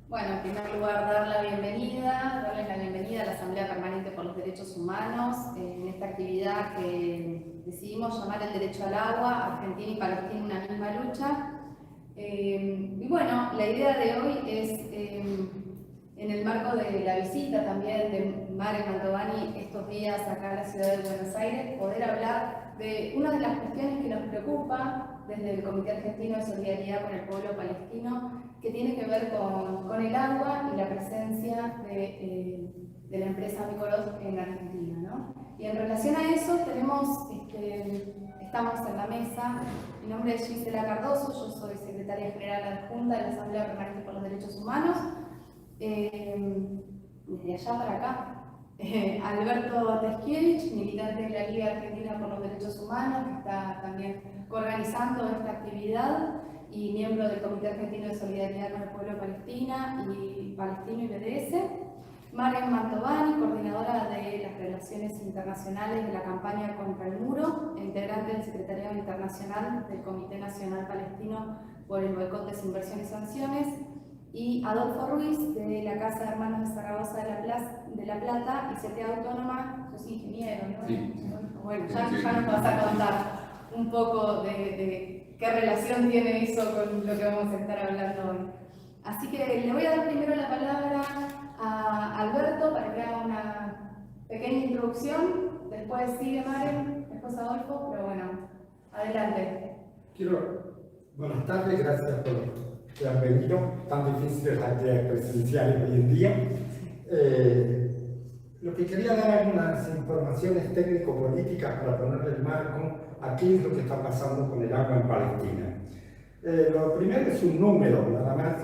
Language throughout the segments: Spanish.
Bueno, en primer lugar, darles la bienvenida a la Asamblea Permanente por los Derechos Humanos en esta actividad que decidimos llamar el derecho al agua, Argentina y Palestina una misma lucha. Y bueno, la idea de hoy es, en el marco de la visita también de Maren Mantovani estos días acá a la ciudad de Buenos Aires, poder hablar de una de las cuestiones que nos preocupa desde el Comité Argentino de Solidaridad con el Pueblo Palestino, que tiene que ver con el agua y la presencia de la empresa Mykonos en Argentina, ¿no? Y en relación a eso estamos en la mesa. Mi nombre es Gisela Cardoso, yo soy secretaria general adjunta de la Asamblea Permanente por los Derechos Humanos. Desde allá para acá, Alberto Teskiewicz, militante de la Liga Argentina por los Derechos Humanos, que está también organizando esta actividad y miembro del Comité Argentino de Solidaridad con el Pueblo palestino y BDS. Maren Mantovani, coordinadora de las relaciones internacionales de la campaña contra el muro, integrante del Secretariado Internacional del Comité Nacional Palestino por el boicot, desinversión y sanciones, y Adolfo Ruiz, de la Casa de Hermanos de Zaragoza de La Plata, y CTA Autónoma. Sos ingeniero, ¿no? Sí. Bueno, ya nos vas a contar un poco de qué relación tiene eso con lo que vamos a estar hablando hoy. Así que le voy a dar primero la palabra a Alberto para que haga una pequeña introducción, después sigue Maren, después Adolfo, pero bueno, adelante. Buenas tardes, gracias por haber venido, tan difíciles las actividades presenciales hoy en día. Lo que quería dar algunas informaciones técnico-políticas para ponerle el marco a qué es lo que está pasando con el agua en Palestina. Lo primero es un número, nada más.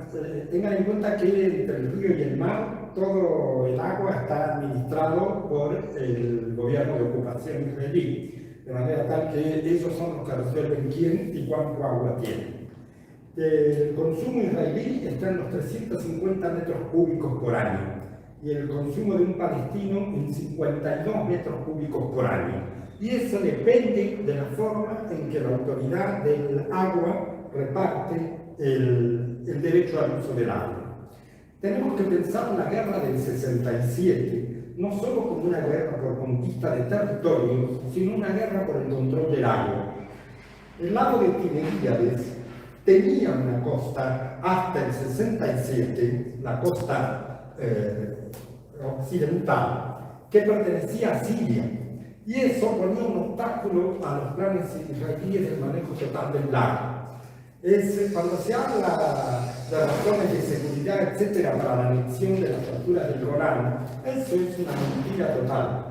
Tengan en cuenta que entre el río y el mar, todo el agua está administrado por el gobierno de ocupación israelí, de manera tal que ellos son los que resuelven quién y cuánto agua tiene. El consumo israelí está en los 350 metros cúbicos por año y el consumo de un palestino en 52 metros cúbicos por año. Y eso depende de la forma en que la autoridad del agua reparte el derecho al uso del agua. Tenemos que pensar la guerra del 67 no solo como una guerra por conquista de territorios, sino una guerra por el control del agua. El lago de Tiberíades tenía una costa hasta el 67, la costa occidental, que pertenecía a Siria, y eso ponía un obstáculo a los planes israelíes del manejo total del lago. Cuando se habla de razones de seguridad, etcétera, para la anexión de las alturas del Golán, eso es una mentira total.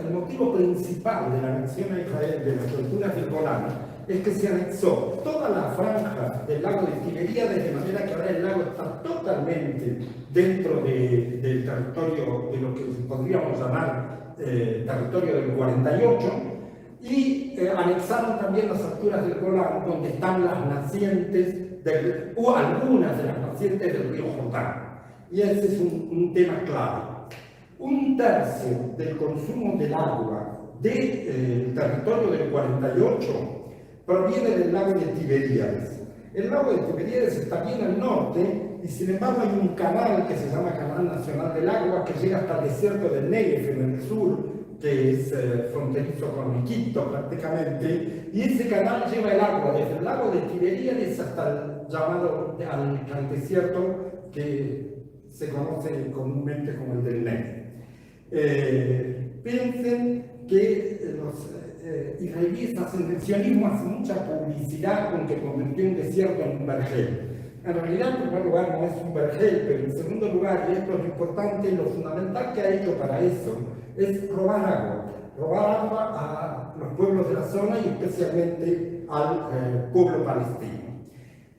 El motivo principal de la anexión a Israel de las alturas del Golán es que se anexó toda la franja del lago de Tiberíades, de manera que ahora el lago está totalmente dentro del territorio de lo que podríamos llamar territorio del 48, y anexaron también las alturas del Golán, donde están las nacientes, o algunas de las nacientes del río Jordán. Y ese es un tema clave. Un tercio del consumo del agua del territorio del 48 proviene del lago de Tiberíades. El lago de Tiberíades está bien al norte y sin embargo hay un canal que se llama Canal Nacional del Agua que llega hasta el desierto del Negev en el sur, que es fronterizo con Egipto prácticamente, y ese canal lleva el agua desde el lago de Tiberíades hasta el llamado al desierto que se conoce comúnmente como el del Negev. Piensen que los israelíes hacen, el sionismo hace mucha publicidad con que convirtió un desierto en un vergel. En realidad, en primer lugar, no es un vergel, pero en segundo lugar, y esto es lo importante, lo fundamental que ha hecho para eso es robar agua a los pueblos de la zona y especialmente al pueblo palestino.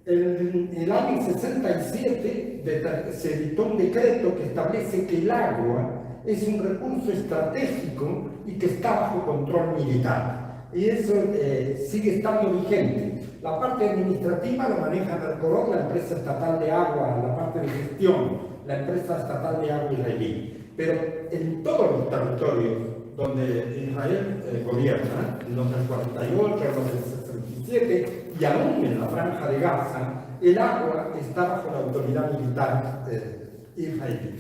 En el año 67 se dictó un decreto que establece que el agua es un recurso estratégico y que está bajo control militar. Y eso sigue estando vigente. La parte administrativa lo maneja Mercorod, la empresa estatal de agua, la parte de gestión, la empresa estatal de agua israelí. Pero en todos los territorios donde Israel gobierna, los del 48, los del 67, y aún en la Franja de Gaza, el agua está bajo la autoridad militar israelí.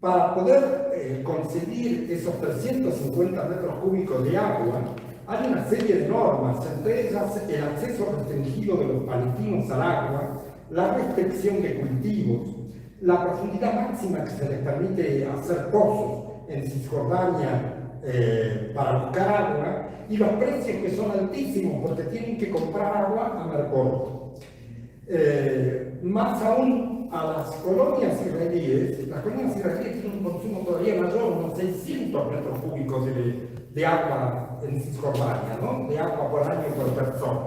Para poder conseguir esos 350 metros cúbicos de agua, hay una serie de normas, entre ellas el acceso restringido de los palestinos al agua, la restricción de cultivos, la profundidad máxima que se les permite hacer pozos en Cisjordania para buscar agua, y los precios que son altísimos porque tienen que comprar agua a mercado. Más aún a las colonias israelíes tienen un consumo todavía mayor, unos 600 metros cúbicos de agua en Cisjordania, ¿no? De agua por año y por persona.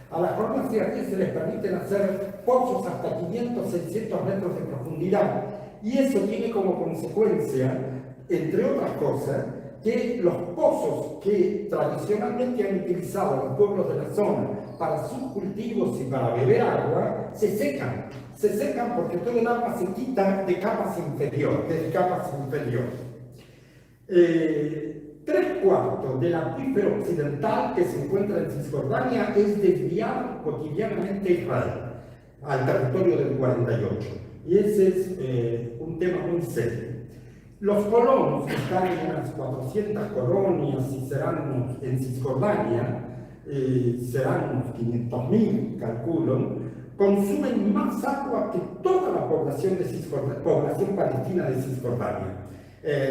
A las colonias israelíes se les permiten hacer pozos hasta 500, 600 metros de profundidad, y eso tiene como consecuencia, entre otras cosas, que los pozos que tradicionalmente han utilizado los pueblos de la zona para sus cultivos y para beber agua, se secan porque todo el agua se quita de capas inferiores, Tres cuartos del acuífero occidental que se encuentra en Cisjordania es desviado cotidianamente a Israel, al territorio del 48, y ese es un tema muy serio. Los colonos, que están en unas 400 colonias y serán en Cisjordania, serán unos 500.000, calculo, consumen más agua que toda la población palestina de Cisjordania.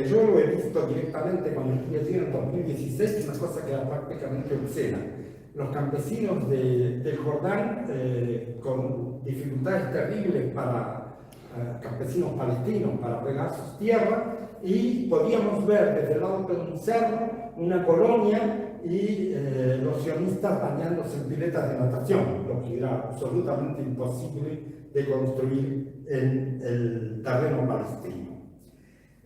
Yo lo he visto directamente cuando estuve allí en 2016, una cosa que era prácticamente obscena. Los campesinos del Jordán, con dificultades terribles campesinos palestinos para regar sus tierras, y podíamos ver desde el alto de un cerro una colonia y los sionistas bañándose en piletas de natación, lo que era absolutamente imposible de construir en el terreno palestino.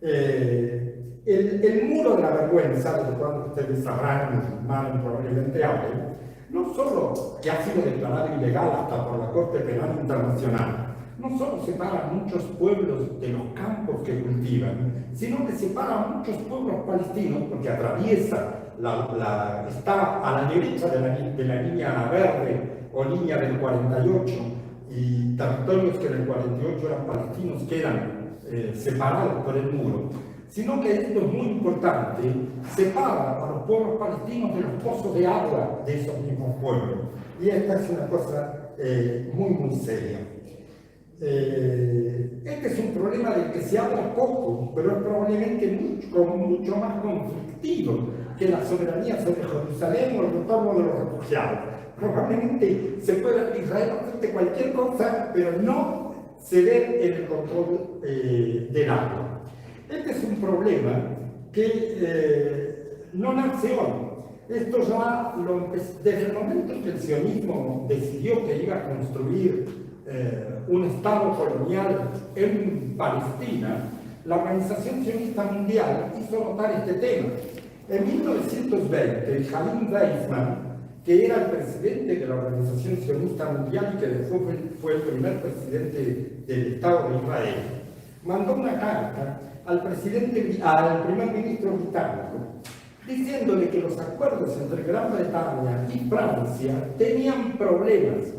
El muro de la vergüenza, del cual ustedes sabrán más probablemente hablen, no solo que ha sido declarado ilegal hasta por la Corte Penal Internacional, no solo separa a muchos pueblos de los campos que cultivan, sino que separa a muchos pueblos palestinos, porque atraviesa, está a la derecha de la línea verde o línea del 48, y territorios que en el 48 eran palestinos quedan separados por el muro, sino que esto es muy importante, separa a los pueblos palestinos de los pozos de agua de esos mismos pueblos. Y esta es una cosa muy seria. Este es un problema del que se habla poco, pero es probablemente mucho más conflictivo que la soberanía sobre Jerusalén o el retorno de los refugiados. Probablemente se pueda Israel hacer cualquier cosa, pero no ceder en el control del agua. Este es un problema que no nace hoy. Esto ya desde el momento en que el sionismo decidió que iba a construir un Estado colonial en Palestina, la Organización Sionista Mundial hizo notar este tema. En 1920, Chaim Weizmann, que era el presidente de la Organización Sionista Mundial y que después fue el primer presidente del Estado de Israel, mandó una carta al primer ministro británico diciéndole que los acuerdos entre Gran Bretaña y Francia tenían problemas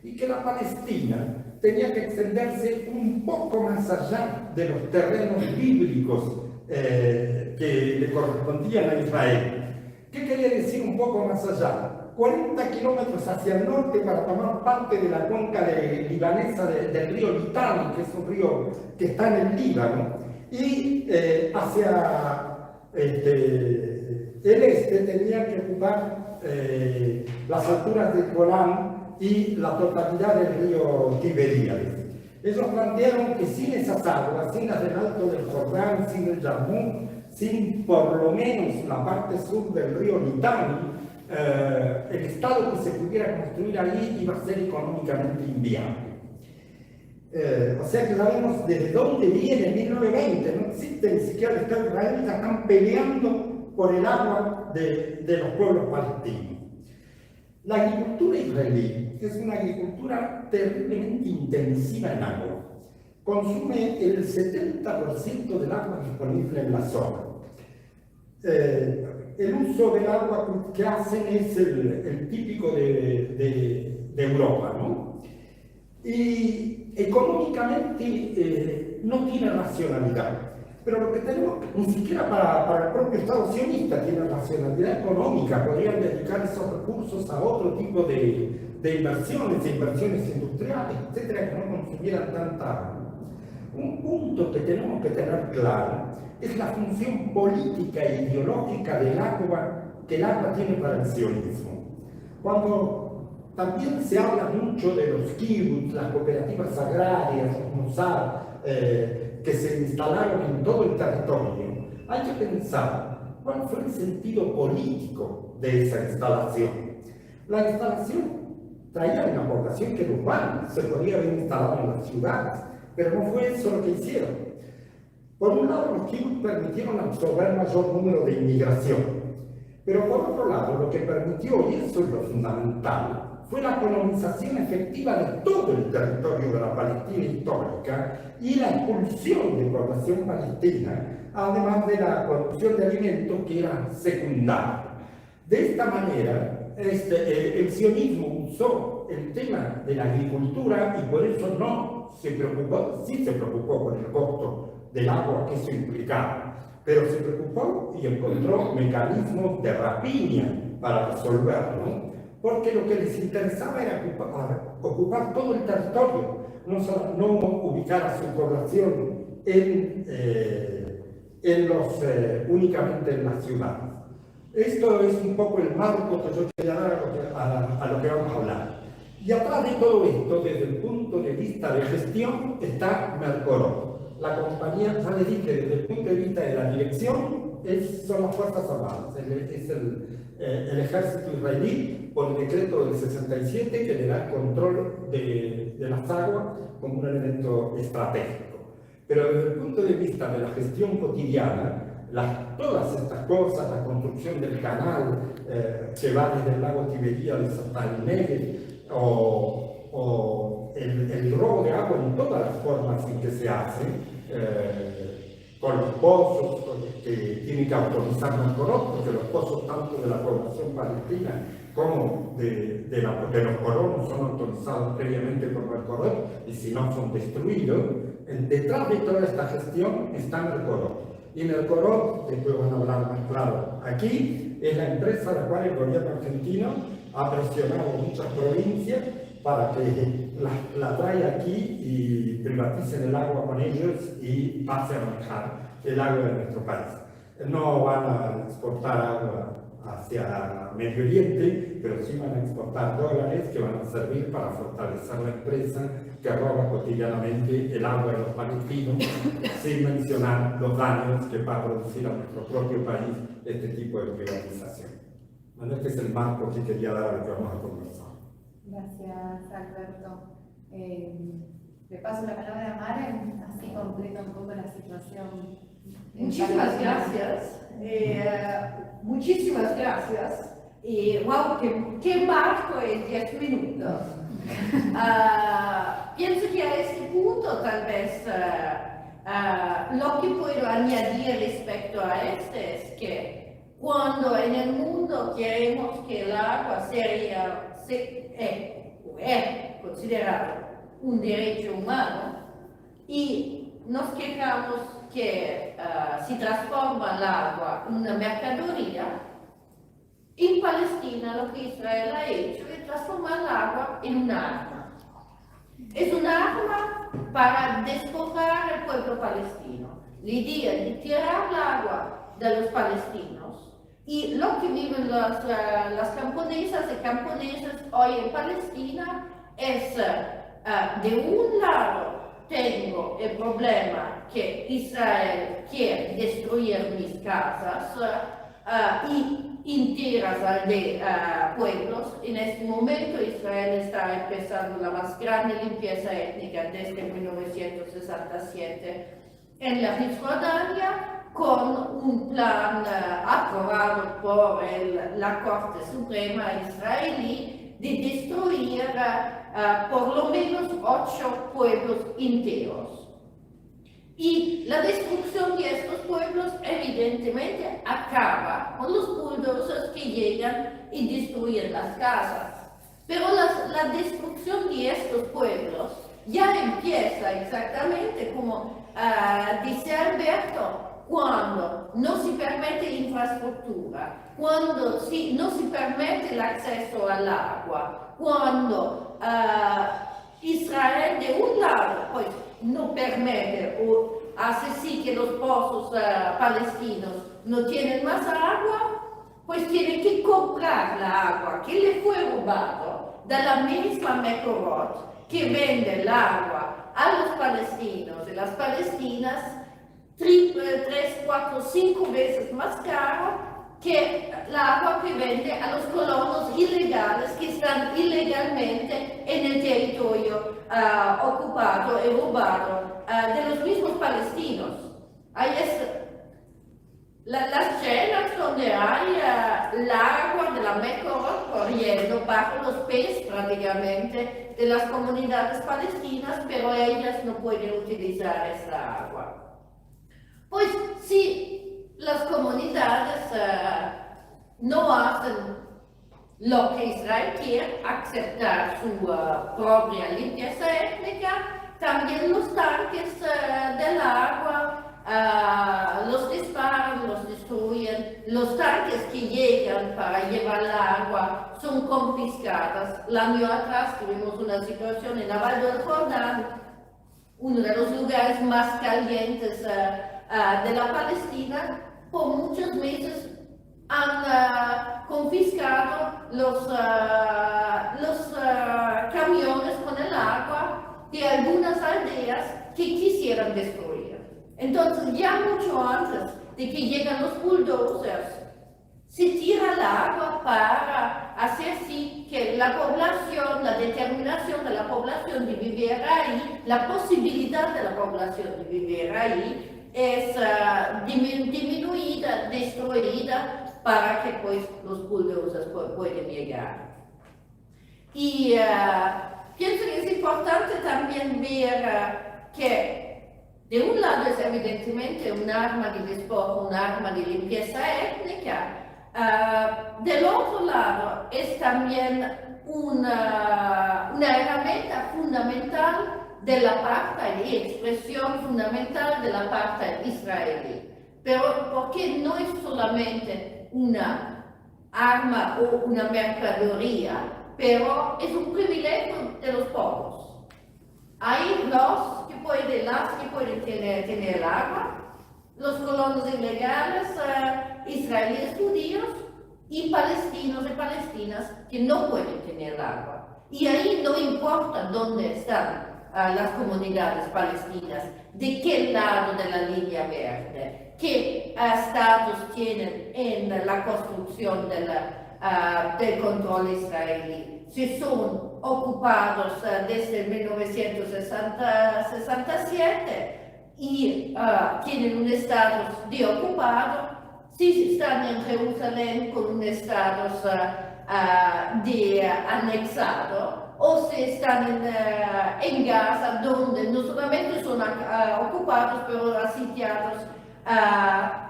y que la Palestina tenía que extenderse un poco más allá de los terrenos bíblicos que le correspondían a Israel. ¿Qué quería decir un poco más allá? 40 kilómetros hacia el norte para tomar parte de la cuenca libanesa del río Litani, que es un río que está en el Líbano, y hacia el este tenía que ocupar las alturas del Golán y la totalidad del río Tiberíades. Ellos plantearon que sin esas aguas, sin las del Alto del Jordán, sin el Yarmuk, sin por lo menos la parte sur del río Litani, el Estado que se pudiera construir ahí iba a ser económicamente inviable. O sea que sabemos desde dónde viene el 1920, no existe ni siquiera el Estado israelita, están peleando por el agua de los pueblos palestinos. La agricultura israelí es una agricultura terriblemente intensiva en agua. Consume el 70% del agua disponible en la zona. el uso del agua que hacen es el típico de Europa, ¿no? Y económicamente no tiene racionalidad. Pero lo que tenemos, ni siquiera para el propio Estado sionista tiene racionalidad económica, podrían dedicar esos recursos a otro tipo de inversiones industriales, etcétera, que no consumieran tanta agua. Un punto que tenemos que tener claro es la función política e ideológica del agua que el agua tiene para el sionismo. Cuando también se habla mucho de los kibbutz, las cooperativas agrarias, los mosad, que se instalaron en todo el territorio, hay que pensar cuál fue el sentido político de esa instalación. La instalación traía una población que era urbana, se podía haber instalado en las ciudades, pero no fue eso lo que hicieron. Por un lado, los kibbutz permitieron absorber mayor número de inmigración, pero por otro lado, lo que permitió, y eso es lo fundamental, fue la colonización efectiva de todo el territorio de la Palestina histórica y la expulsión de población palestina, además de la producción de alimentos que era secundaria. De esta manera, el sionismo usó el tema de la agricultura y por eso no se preocupó, sí se preocupó por el costo del agua que eso implicaba, pero se preocupó y encontró mecanismos de rapiña para resolverlo, porque lo que les interesaba era ocupar todo el territorio, no ubicar a su población únicamente en las ciudades. Esto es un poco el marco que yo quería dar a lo que vamos a hablar. Y atrás de todo esto, desde el punto de vista de gestión, está Mercoró. La compañía, ya les dije, desde el punto de vista de la dirección, son las Fuerzas Armadas, es el ejército israelí, por el decreto del 67, que le da el control de las aguas como un elemento estratégico. Pero desde el punto de vista de la gestión cotidiana, todas estas cosas, la construcción del canal que va desde el lago Tiberíades hasta el Negev, o el robo de agua en todas las formas en que se hace, con los pozos que tienen que autorizar Mercoró, porque los pozos tanto de la población palestina como de los colonos son autorizados previamente por Mercoró y si no son destruidos. Detrás de toda esta gestión está Mercoró. Y Mercoró, después van a hablar más claro, aquí es la empresa a la cual el gobierno argentino ha presionado muchas provincias para que la traiga aquí y privaticen el agua con ellos y pase a manejar el agua de nuestro país. No van a exportar agua hacia Medio Oriente, pero sí van a exportar dólares que van a servir para fortalecer la empresa que roba cotidianamente el agua de los palestinos, sin mencionar los daños que va a producir a nuestro propio país este tipo de privatización. Bueno, este es el marco que quería dar a lo que vamos a conversar. Gracias, Alberto. Le paso la palabra a Mara, así completa un poco la situación. Muchísimas gracias. Muchísimas gracias. Y wow, qué marco en 10 minutos. Pienso que a este punto tal vez lo que puedo añadir respecto a este es que cuando en el mundo queremos que el agua es considerado un derecho humano y nos quejamos que se transforma el agua en una mercadería, en Palestina lo que Israel ha hecho es transformar el agua en un arma. Es un arma para despojar al pueblo palestino. La idea de tirar el agua de los palestinos y lo que viven las camponesas y camponeses hoy en Palestina es, de un lado, tengo el problema que Israel quiere destruir mis casas y enteras pueblos. En este momento Israel está empezando la más grande limpieza étnica desde 1967 en la Cisjordania, con un plan aprobado por la Corte Suprema israelí de destruir por lo menos 8 pueblos enteros. Y la destrucción de estos pueblos evidentemente acaba con los bulldozers que llegan y destruyen las casas. Pero la destrucción de estos pueblos ya empieza exactamente como dice Alberto, cuando no se permite infraestructura, cuando no se permite el acceso al agua, cuando Israel de un lado pues no permite o hace sí que los pozos palestinos no tienen más agua, pues tienen que comprar la agua que le fue robado de la misma Mekorot que vende el agua a los palestinos y las palestinas 3, 4, 5 veces más caro que el agua que vende a los colonos ilegales que están ilegalmente en el territorio ocupado y robado de los mismos palestinos. Ahí es las llenas donde hay el agua de la Mekorot corriendo bajo los pies prácticamente de las comunidades palestinas, pero ellas no pueden utilizar esta agua. Pues si las comunidades no hacen lo que Israel quiere, aceptar su propia limpieza étnica, también los tanques del agua los disparan, los destruyen, los tanques que llegan para llevar el agua son confiscados. El año atrás tuvimos una situación en la Valle del Jordán, uno de los lugares más calientes de la Palestina. Por muchos meses han confiscado los camiones con el agua de algunas aldeas que quisieran destruir. Entonces, ya mucho antes de que llegan los bulldozers, se tira el agua para hacer sí que la población, la determinación de la población de vivir ahí, la posibilidad de la población de vivir ahí es disminuida, destruida, para que pues los bulldozers puedan llegar. Y pienso que es importante también ver que de un lado es evidentemente un arma de despojo, un arma de limpieza étnica. Del otro lado es también una herramienta fundamental de la parte y expresión fundamental de la parte israelí. Pero porque no es solamente una arma o una mercadería, pero es un privilegio de los pueblos. Hay las que pueden tener el agua, los colonos ilegales, israelíes judíos y palestinos y palestinas que no pueden tener el agua. Y ahí no importa dónde están las comunidades palestinas, de qué lado de la línea verde, qué estatus tienen en la construcción del control israelí. Si son ocupados desde 1967 y tienen un estatus de ocupado, si están en Jerusalén con un estatus de anexado, o si están en Gaza, donde no solamente son ocupados, pero asitiados,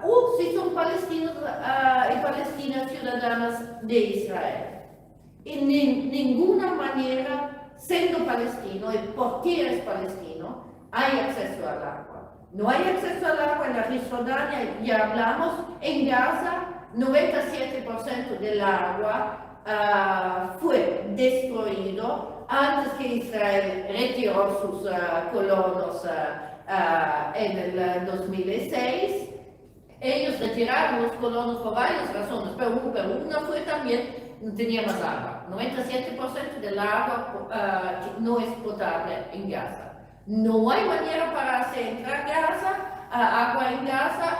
o si son palestinos y palestinas ciudadanas de Israel. En ninguna manera, siendo palestino y porque eres palestino, hay acceso al agua. No hay acceso al agua en la Cisjordania, ya hablamos. En Gaza, 97% del agua fue destruido antes que Israel retiró sus colonos en el 2006. Ellos retiraron los colonos por varias razones, pero una fue también no tenía más agua. 97% del agua no es potable en Gaza. No hay manera para hacer entrar agua en Gaza.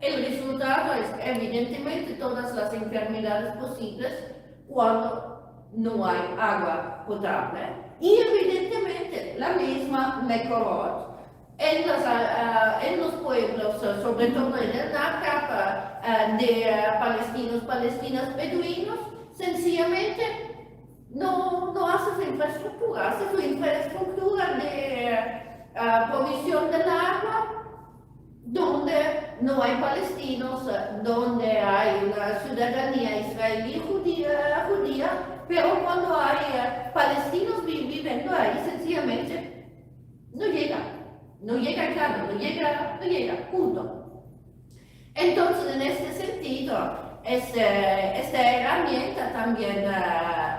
El resultado es evidentemente todas las enfermedades posibles cuando no hay agua potable. Y evidentemente la misma Mekorot. En los pueblos, sobre todo en el Nakab, de palestinas beduinos, sencillamente no hace su infraestructura, hace su infraestructura de provisión del agua donde no hay palestinos, donde hay una ciudadanía israelí judía, pero cuando hay palestinos viviendo ahí, sencillamente no llega el cambio, no llega, punto. Entonces, en este sentido, esta herramienta también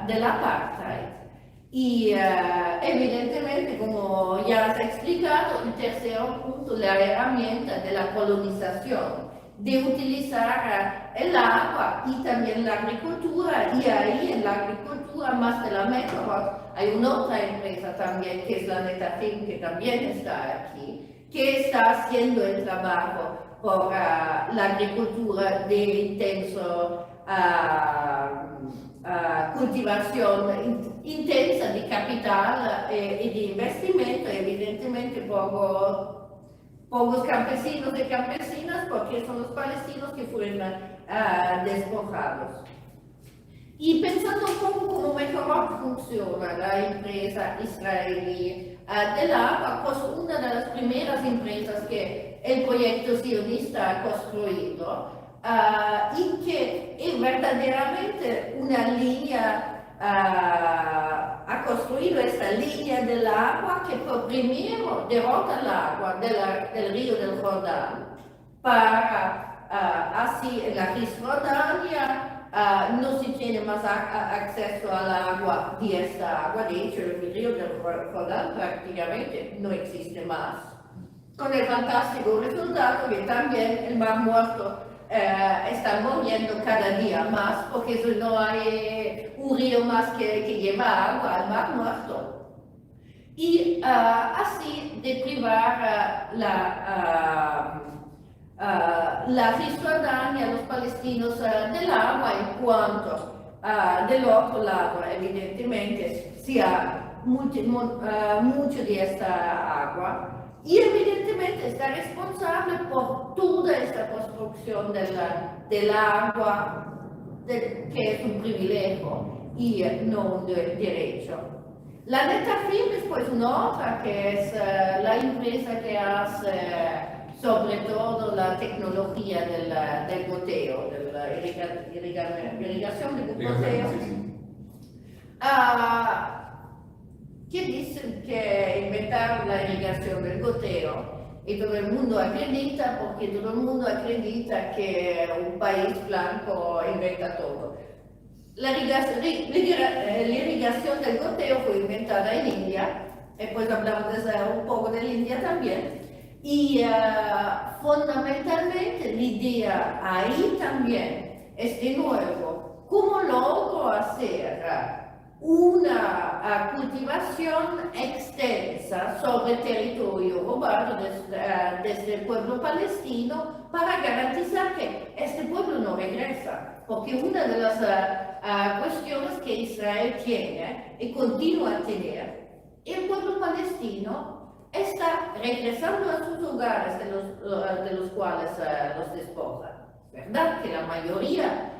del apartheid y evidentemente, como ya has explicado, el tercer punto, la herramienta de la colonización, de utilizar el agua y también la agricultura, y ahí en la agricultura más de la Metrobot hay una otra empresa también que es la Netafim, que también está aquí, que está haciendo el trabajo por la agricultura de intenso cultivación intensa de capital y de investimento, evidentemente pocos campesinos y campesinas, porque son los palestinos que fueron despojados. Y pensando un poco cómo mejor funciona la empresa israelí del agua, pues una de las primeras empresas que el proyecto sionista ha construido y que es verdaderamente una línea, ha construido esta línea del agua que por primero derrota el agua del río del Jordán para así en la Cisjordania no se tiene más acceso al agua y esta agua, de hecho el río del Jordán prácticamente no existe más, con el fantástico resultado que también el Mar Muerto está muriendo cada día más, porque no hay un río más que lleva agua al Mar Muerto. Y así de privar la Cisjordania, los palestinos del agua, en cuanto del otro lado, evidentemente, sea mucho de esta agua. Y evidentemente está responsable por toda esta construcción del agua, que es un privilegio y no un derecho. La Netafim es pues una otra, que es la empresa que hace sobre todo la tecnología del goteo, de la irrigación de goteo. Que dicen que inventaron la irrigación del goteo y todo el mundo acredita, porque todo el mundo acredita que un país blanco inventa todo. La irrigación del goteo fue inventada en India, después hablamos un poco de la India también, y fundamentalmente la idea ahí también es de nuevo, ¿cómo logro hacer una cultivación extensa sobre el territorio robado desde el pueblo palestino para garantizar que este pueblo no regresa? Porque una de las cuestiones que Israel tiene y continúa a tener, el pueblo palestino está regresando a sus hogares de los cuales los despojan. ¿Verdad? Que la mayoría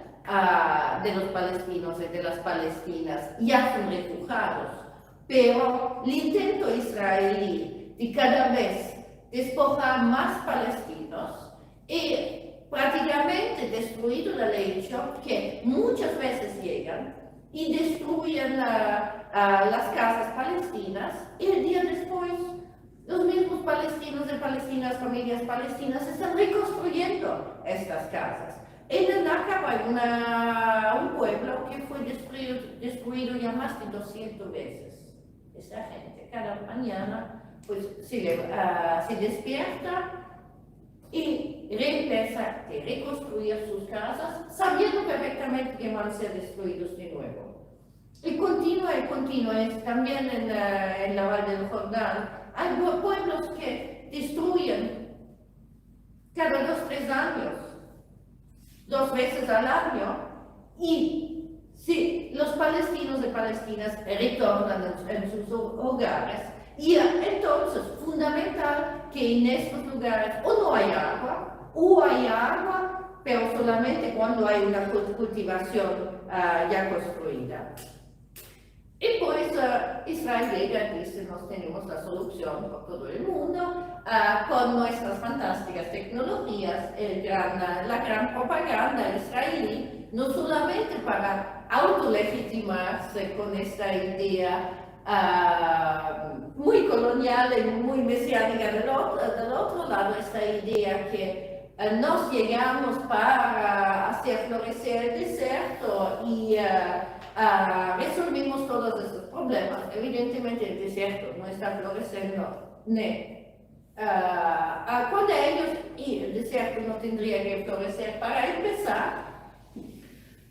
de los palestinos y de las palestinas ya son refugiados, pero el intento israelí de cada vez despojar más palestinos y prácticamente destruido el hecho que muchas veces llegan y destruyen las casas palestinas y el día después los mismos palestinos de Palestina, las familias palestinas están reconstruyendo estas casas. En el Nakba hay un pueblo que fue destruido ya más de 200 veces. Esta gente cada mañana pues, se despierta y reempieza a reconstruir sus casas, sabiendo perfectamente que van a ser destruidos de nuevo. Y continúa, también en la Valle del Jordán. Hay pueblos que destruyen cada 2-3 años. 2 veces al año, y si los palestinos de Palestina retornan en sus hogares, y entonces es fundamental que en estos lugares o no hay agua, o hay agua, pero solamente cuando hay una cultivación ya construida. Y pues Israel llega y dice, nos tenemos la solución por todo el mundo, con nuestras fantásticas tecnologías, la gran propaganda israelí, no solamente para autolegitimarse con esta idea muy colonial y muy mesiánica del otro lado, esta idea que nos llegamos para hacer florecer el desierto y resolvimos todos estos problemas. Evidentemente el desierto no está floreciendo con ellos y el desierto no tendría que florecer para empezar.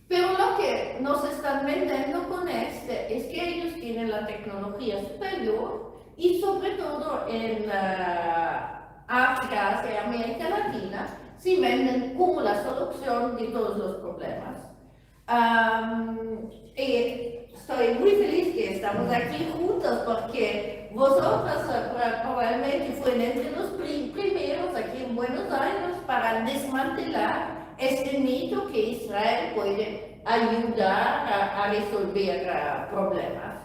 Pero lo que nos están vendiendo con es que ellos tienen la tecnología superior y sobre todo en África, Asia y América Latina, se venden como la solución de todos los problemas. Y estoy muy feliz que estamos aquí juntos porque vosotros probablemente fueron entre los primeros aquí en Buenos Aires para desmantelar este mito que Israel puede ayudar a resolver problemas.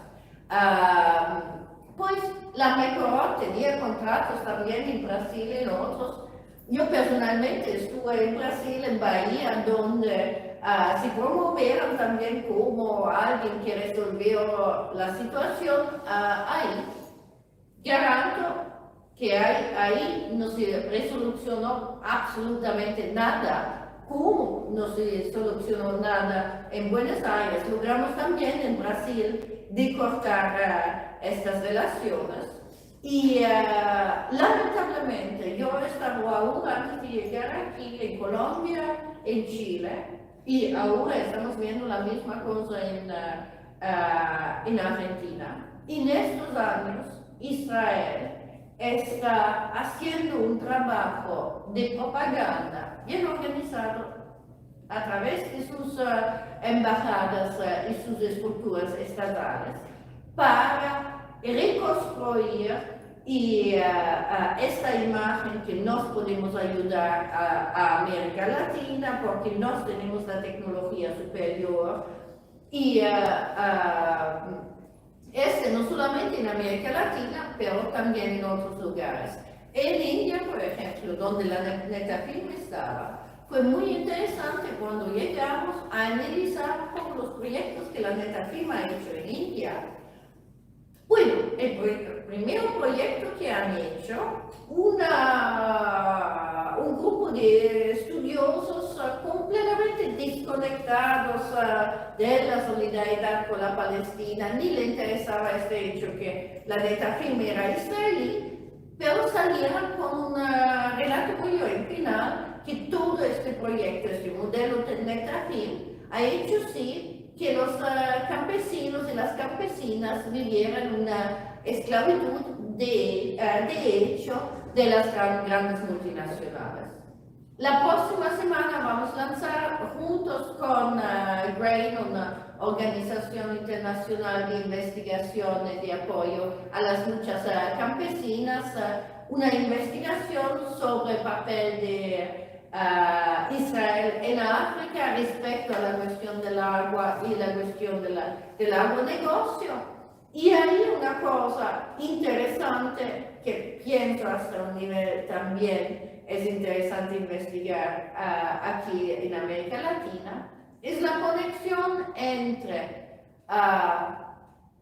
Pues la mejor tenía contratos también en Brasil y en otros. Yo personalmente estuve en Brasil, en Bahía, donde se promovieron también como alguien que resolvió la situación ahí. Garanto que ahí no se resolucionó absolutamente nada. Como no se solucionó nada en Buenos Aires, logramos también en Brasil de cortar estas relaciones. Y lamentablemente yo he estado ahora antes de llegar aquí en Colombia, en Chile, y ahora estamos viendo la misma cosa en Argentina. En estos años Israel está haciendo un trabajo de propaganda bien organizado a través de sus embajadas y sus estructuras estatales para reconstruir esta imagen que nos podemos ayudar a América Latina porque nos tenemos la tecnología superior y no solamente en América Latina, pero también en otros lugares. En India, por ejemplo, donde la Netafim estaba, fue muy interesante cuando llegamos a analizar todos los proyectos que la Netafim ha hecho en India. Bueno, el primer proyecto que han hecho, un grupo de estudiosos completamente desconectados de la solidaridad con la Palestina, ni le interesaba este hecho que la Netafim era israelí, pero salieron con un relato muy original que todo este proyecto, este modelo de Netafim, ha hecho sí que los campesinos y las campesinas vivieran una esclavitud de hecho de las grandes multinacionales. La próxima semana vamos a lanzar juntos con GRAIN, una organización internacional de investigación y de apoyo a las luchas campesinas, una investigación sobre el papel de Israel en África respecto a la cuestión del agua y la cuestión del agronegocio. Y hay una cosa interesante que pienso hasta un nivel también es interesante investigar aquí en América Latina, es la conexión entre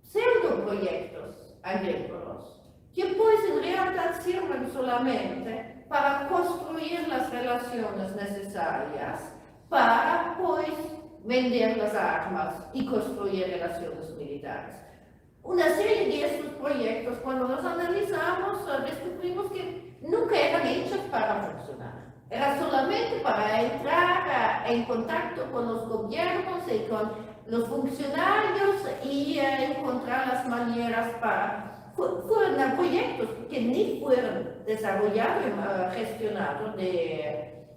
pseudoproyectos agrícolas que pues en realidad sirven solamente para construir las relaciones necesarias para pues vender las armas y construir relaciones militares. Una serie de estos proyectos, cuando los analizamos, descubrimos que nunca eran hechos para funcionar. Era solamente para entrar en contacto con los gobiernos y con los funcionarios y encontrar las maneras para... Fueron proyectos que ni fueron desarrollados y gestionados de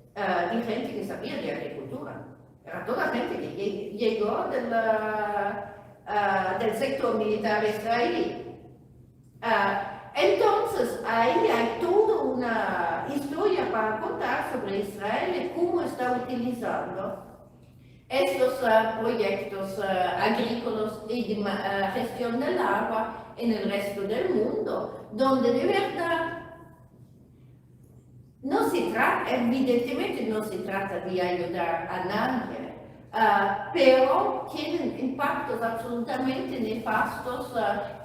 gente que sabía de agricultura. Era toda gente que llegó del sector militar israelí. Entonces, ahí hay toda una historia para contar sobre Israel y cómo está utilizando estos proyectos agrícolas y de gestión del agua en el resto del mundo, donde de verdad evidentemente no se trata de ayudar a nadie, pero tienen impactos absolutamente nefastos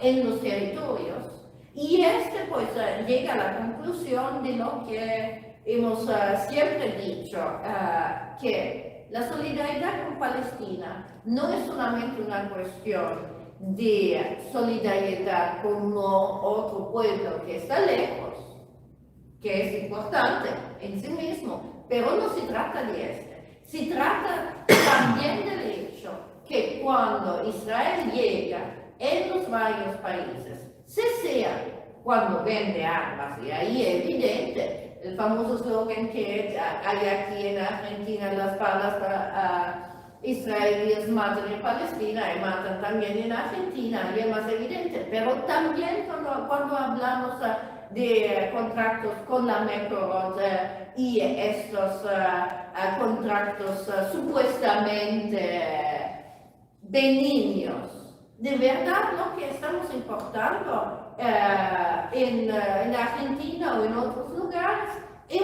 en los territorios. Y pues llega a la conclusión de lo que hemos siempre dicho, que la solidaridad con Palestina no es solamente una cuestión de solidaridad con otro pueblo que está lejos, que es importante en sí mismo, pero no se trata de este. Se trata también del hecho que cuando Israel llega en los varios países, sea cuando vende armas, y ahí es evidente, el famoso slogan que hay aquí en Argentina, las balas israelíes matan en Palestina y matan también en Argentina, y es más evidente, pero también cuando hablamos de contratos con la Mekorot y estos contratos supuestamente benignos. De verdad, lo que estamos importando en Argentina o en otros lugares es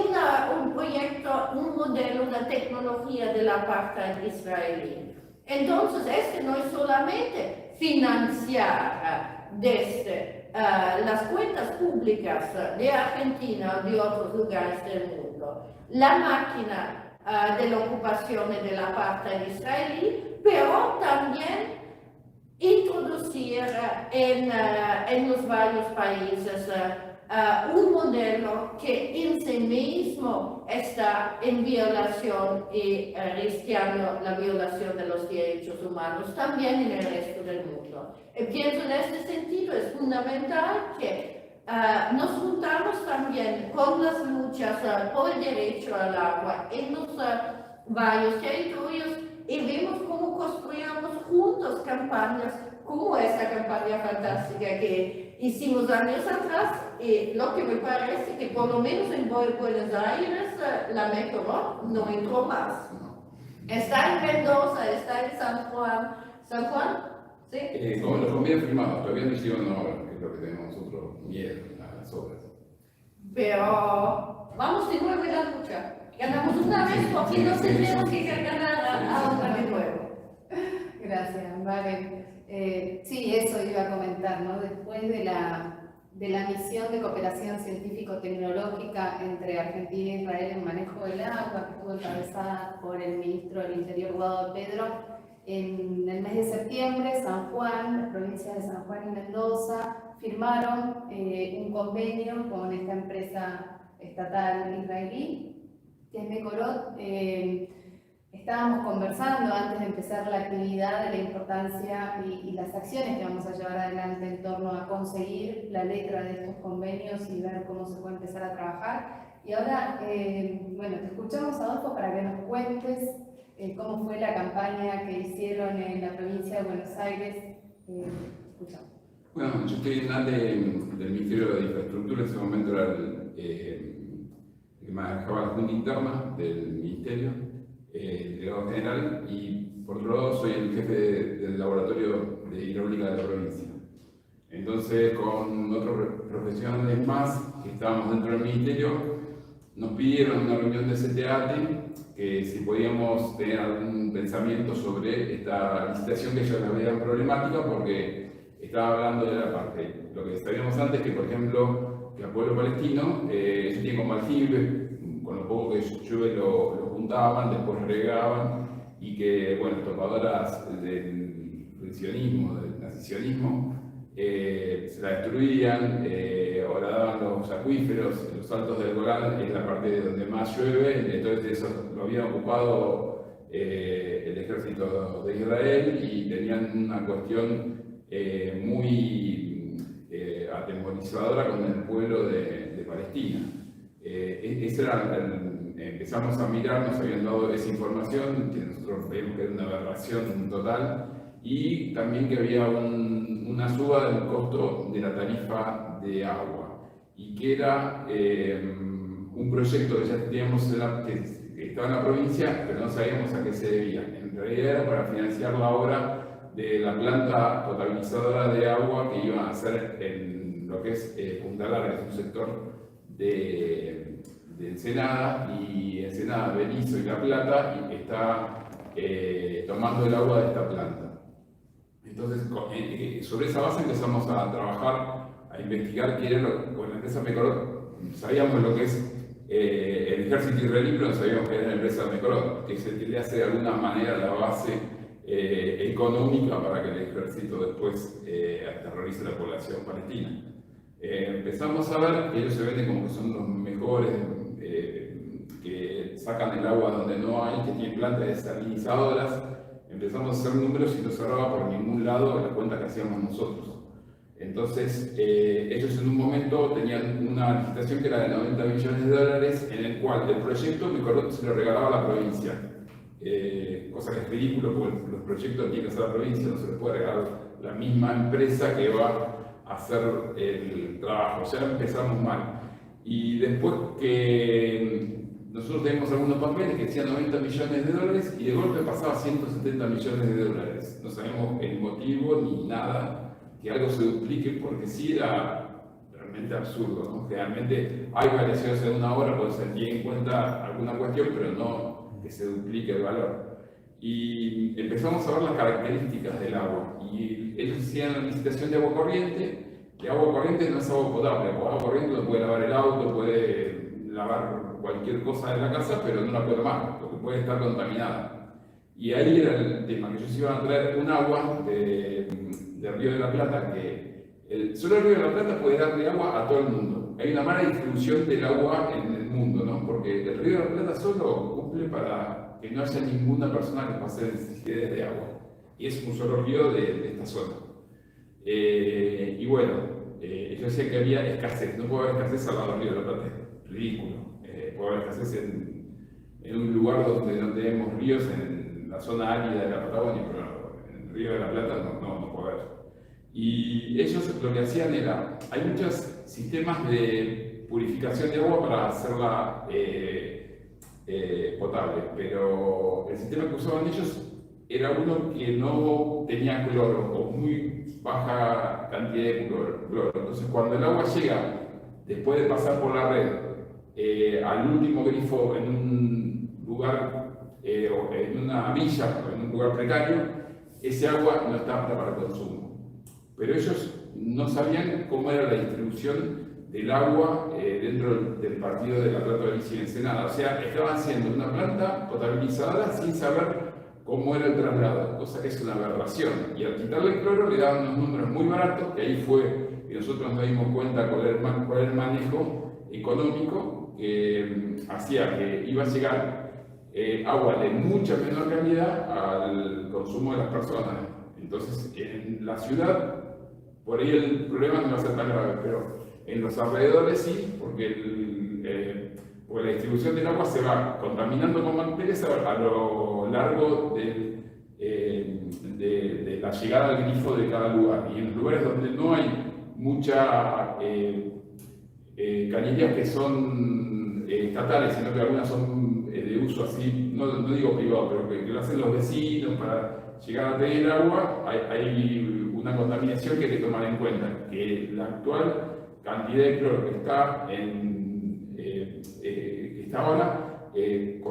un proyecto, un modelo, una tecnología de la parte israelí. Entonces, no es solamente financiar desde las cuentas públicas de Argentina o de otros lugares del mundo, la máquina de la ocupación de la parte israelí, pero también introducir en los varios países un modelo que en sí mismo está en violación y risqueando la violación de los derechos humanos también en el resto del mundo. Pienso en este sentido es fundamental que nos juntamos también con las luchas por el derecho al agua en los varios territorios y vemos cómo construimos juntos campañas como esta campaña fantástica que hicimos años atrás, y lo que me parece que por lo menos en Buenos Aires la Mekorot no entró más. Está en Mendoza, está en San Juan. ¿San Juan? ¿Sí? Como los convenios firmados, todavía no hicieron obras, que es lo que tenemos nosotros miedo a las obras. Pero vamos de nuevo en la lucha. Ganamos una vez porque no tendremos que ganar a otra de nuevo. Gracias, Vale. Sí, eso iba a comentar, ¿no? Después de la misión de cooperación científico-tecnológica entre Argentina e Israel en manejo del agua, que estuvo encabezada por el ministro del Interior, Guado Pedro, en el mes de septiembre, San Juan, las provincias de San Juan y Mendoza, firmaron un convenio con esta empresa estatal israelí, que es Mekorot. Estábamos conversando antes de empezar la actividad de la importancia y las acciones que vamos a llevar adelante en torno a conseguir la letra de estos convenios y ver cómo se puede empezar a trabajar. Y ahora, bueno, te escuchamos, Adolfo, para que nos cuentes cómo fue la campaña que hicieron en la provincia de Buenos Aires. Escuchamos. Bueno, yo estoy en del Ministerio de Infraestructura, en ese momento era el que manejaba la Junta Interna del Ministerio. Delegado general, y por otro lado soy el jefe del laboratorio de hidráulica de la provincia. Entonces, con otros profesionales más que estábamos dentro del ministerio, nos pidieron en una reunión de CTAT que si podíamos tener algún pensamiento sobre esta licitación que ellos la veían problemática, porque estaba hablando de la parte, lo que sabíamos antes, que por ejemplo, que al pueblo palestino, ellos tienen como aljibe, con lo poco que llueve lo juntaban, después regaban, y que, bueno, topadoras del sionismo, del nacionalismo, se la destruían, ahora daban los acuíferos, los altos del Golán, es la parte donde más llueve, entonces eso lo había ocupado el ejército de Israel y tenían una cuestión muy atemorizadora con el pueblo de Palestina. Ese era empezamos a mirar, nos habían dado esa información, que nosotros veíamos que era una aberración total, y también que había una suba del costo de la tarifa de agua, y que era un proyecto que ya teníamos que estaba en la provincia, pero no sabíamos a qué se debía. En realidad era para financiar la obra de la planta potabilizadora de agua que iban a hacer en lo que es Punta Larga, es un sector de Ensenada, y Ensenada, Berizo y La Plata, y está tomando el agua de esta planta. Entonces, sobre esa base empezamos a trabajar, a investigar qué era con la empresa Mecorot. Sabíamos lo que es el ejército israelí, pero no sabíamos que era la empresa Mecorot, que se quería hacer de alguna manera la base económica para que el ejército después aterrorice a la población palestina. Empezamos a ver que ellos se venden como que son los mejores, que sacan el agua donde no hay, que tienen plantas desalinizadoras. Empezamos a hacer números y no cerraba por ningún lado la cuenta que hacíamos nosotros. Entonces, ellos en un momento tenían una licitación que era de 90 millones de dólares, en el cual el proyecto Mecorot se lo regalaba a la provincia. Cosa que es ridículo, porque los proyectos tienen que hacer la provincia, no se les puede regalar la misma empresa que va a hacer el trabajo. Ya empezamos mal. Y después que nosotros teníamos algunos papeles que decían 90 millones de dólares y de golpe pasaba a 170 millones de dólares. No sabemos el motivo ni nada, que algo se duplique, porque sí era realmente absurdo, ¿no? Generalmente hay variaciones en una hora, pues se tiene en cuenta alguna cuestión, pero no que se duplique el valor. Y empezamos a ver las características del agua. Y ellos hacían la licitación de agua corriente, que agua corriente no es agua potable. Agua corriente uno puede lavar el auto, puede lavar cualquier cosa de la casa, pero no la puede tomar, porque puede estar contaminada. Y ahí era el tema, que ellos iban a traer un agua del Río de la Plata, que solo el Río de la Plata puede darle agua a todo el mundo. Hay una mala distribución del agua en el mundo, ¿no? Porque el Río de la Plata solo cumple para que no haya ninguna persona que pase necesidades de agua. Y es un solo río de esta zona. Y bueno, ellos decían que había escasez. No puede haber escasez al lado del Río de la Plata, es ridículo. Puede haber escasez en un lugar donde no tenemos ríos, en la zona árida de la Patagonia, pero en el Río de la Plata no puede haber. Y ellos lo que hacían era, hay muchos sistemas de purificación de agua para hacerla potable, pero el sistema que usaban ellos era uno que no tenía cloro o muy baja cantidad de cloro. Entonces, cuando el agua llega, después de pasar por la red, al último grifo en un lugar, o en una villa o en un lugar precario, ese agua no está apta para el consumo. Pero ellos no sabían cómo era la distribución del agua dentro del partido de La Plata, Berizo y Ensenada. O sea, estaban haciendo una planta potabilizadora sin saber cómo era el traslado, cosa que es una aberración. Y al quitarle el cloro le daban unos números muy baratos, que ahí fue que nosotros nos dimos cuenta cuál era el manejo económico que hacía que iba a llegar agua de mucha menor calidad al consumo de las personas. Entonces, en la ciudad, por ahí el problema no va a ser tan grave, pero en los alrededores sí, porque la distribución del agua se va contaminando con bacterias a lo largo de la llegada al grifo de cada lugar. Y en los lugares donde no hay mucha cañerías que son estatales, sino que algunas son de uso así, no digo privado, pero que lo hacen los vecinos para llegar a tener agua, hay una contaminación que hay que tomar en cuenta, que la actual cantidad de cloro que está ahora tiene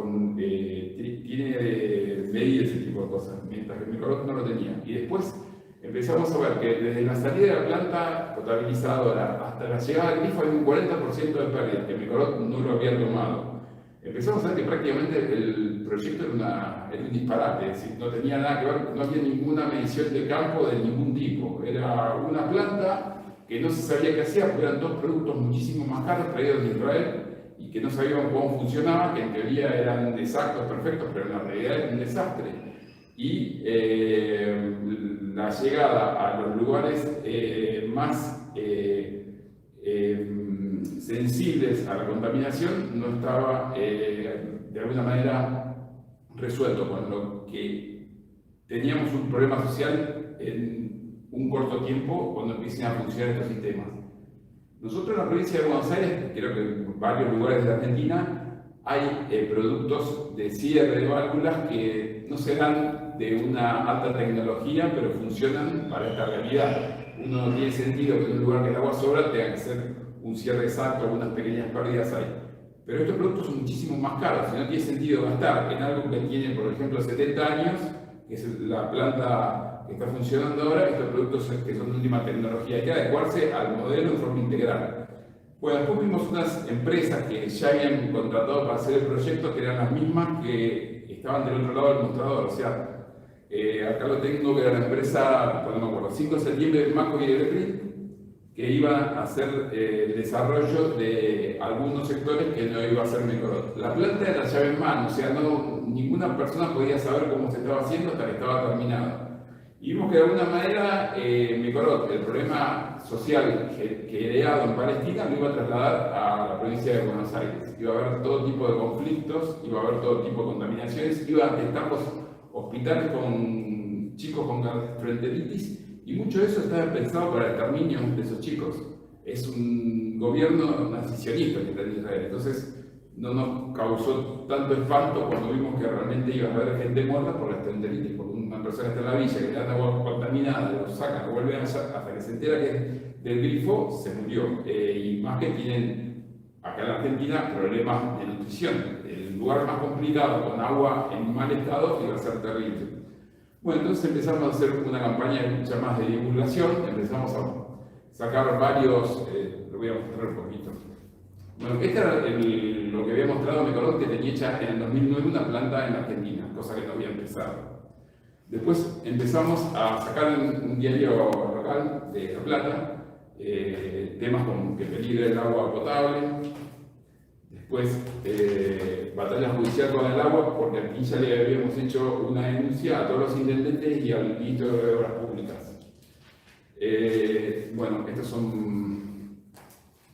medido ese tipo de cosas, mientras que el Mecorot no lo tenía. Y después empezamos a ver que desde la salida de la planta potabilizadora hasta la llegada al grifo hay un 40% de pérdida, que el Mecorot no lo había tomado. Empezamos a ver que prácticamente el proyecto era un disparate, es decir, no tenía nada que ver, no había ninguna medición de campo de ningún tipo. Era una planta que no se sabía qué hacía, porque eran dos productos muchísimo más caros traídos de Israel y que no sabíamos cómo funcionaba, que en teoría eran exactos, perfectos, pero en la realidad era un desastre. Y la llegada a los lugares más sensibles a la contaminación no estaba de alguna manera resuelto, con lo que teníamos un problema social en un corto tiempo cuando empiecen a funcionar estos sistemas. Nosotros en la provincia de Buenos Aires, creo que en varios lugares de Argentina, hay productos de cierre de válvulas que no serán de una alta tecnología, pero funcionan para esta realidad. Uno no tiene sentido que en un lugar que el agua sobra tenga que ser un cierre exacto, algunas pequeñas pérdidas hay. pero estos productos son muchísimo más caros y no tiene sentido gastar en algo que tiene, por ejemplo, 70 años, que es la planta que está funcionando ahora, estos productos que son de última tecnología. Hay que adecuarse al modelo de forma integral. Bueno, después vimos unas empresas que ya habían contratado para hacer el proyecto, que eran las mismas que estaban del otro lado del mostrador. O sea, acá lo tengo, que era la empresa, no me acuerdo, 5 de septiembre de Macquarie Electric, que iba a hacer el desarrollo de algunos sectores que no iba a hacer Mecorot. La planta era llave en mano, o sea, ninguna persona podía saber cómo se estaba haciendo hasta que estaba terminado. Y vimos que de alguna manera Mecorot, el problema social que heredado en Palestina, lo iba a trasladar a la provincia de Buenos Aires. Iba a haber todo tipo de conflictos, iba a haber todo tipo de contaminaciones, iba a estar los hospitales con chicos con gastroenteritis, y mucho de eso estaba pensado para el exterminio de esos chicos. Es un gobierno nacionalista que está en Israel. Entonces, no nos causó tanto espanto cuando vimos que realmente iba a haber gente muerta por la gastroenteritis, porque una persona que está en la villa, que le dan agua contaminada, lo sacan, lo vuelven allá, hasta que se entera que del grifo, se murió. Y más que tienen acá en Argentina problemas de nutrición. El lugar más complicado con agua en mal estado iba a ser terrible. Bueno, entonces empezamos a hacer una campaña mucha más de divulgación, empezamos a sacar varios, lo voy a mostrar un poquito. Bueno, este era lo que había mostrado Mecorot, que tenía hecha en el 2009 una planta en Argentina, cosa que no había empezado. Después empezamos a sacar en un diario local de La Plata temas como que peligre el agua potable. Después, batalla judicial con el agua, porque aquí ya le habíamos hecho una denuncia a todos los intendentes y al ministro de Obras Públicas. Bueno, estos son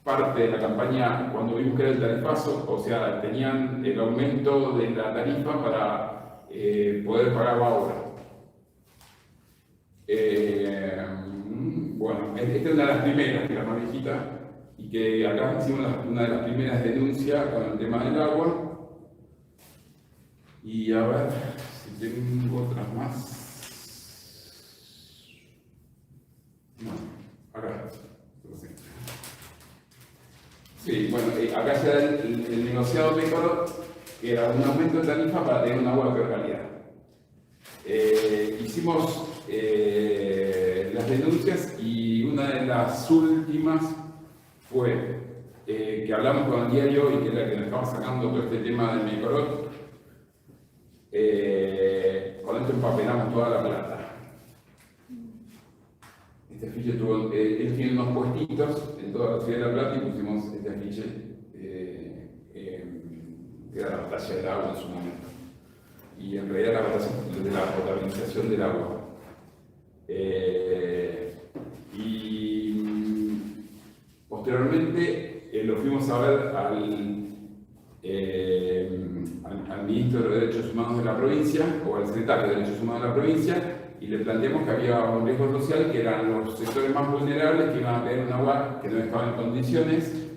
parte de la campaña cuando vimos que era el tarifazo, o sea, tenían el aumento de la tarifa para poder pagar la obra. Bueno, esta es una de las primeras, que era más viejita, y que acá hicimos una de las primeras denuncias con el tema del agua. Y a ver si tengo otras más. No, acá. Sí, bueno, acá ya era el negociado Mecorot, que era un aumento de tarifa para tener un agua de peor calidad. Hicimos las denuncias y una de las últimas fue que hablamos con el diario y que era que nos estaba sacando todo este tema del Mecorot. Con esto empapelamos toda la plata. Este afiche tuvo, él tiene unos puestitos en toda la ciudad de La Plata y pusimos este afiche que era la batalla del agua en su momento. Y en realidad la batalla de la potabilización del agua. Y posteriormente lo fuimos a ver al ministro de Derechos Humanos de la provincia, o al secretario de Derechos Humanos de la provincia, y le planteamos que había un riesgo social, que eran los sectores más vulnerables, que iban a tener un agua que no estaba en condiciones,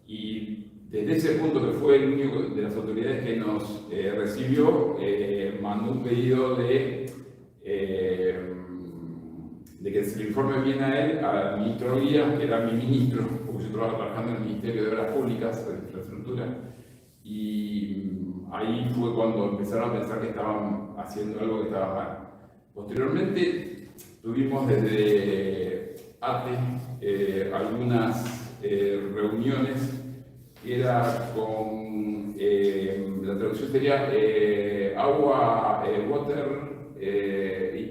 y desde ese punto, que fue el único de las autoridades que nos recibió, mandó un pedido de que se le informe bien a él, al ministro Guía, que era mi ministro, porque yo estaba trabajando en el Ministerio de Obras Públicas, de Infraestructura, y ahí fue cuando empezaron a pensar que estaban haciendo algo que estaba mal. Posteriormente tuvimos desde ATE algunas reuniones que era con, la traducción sería agua,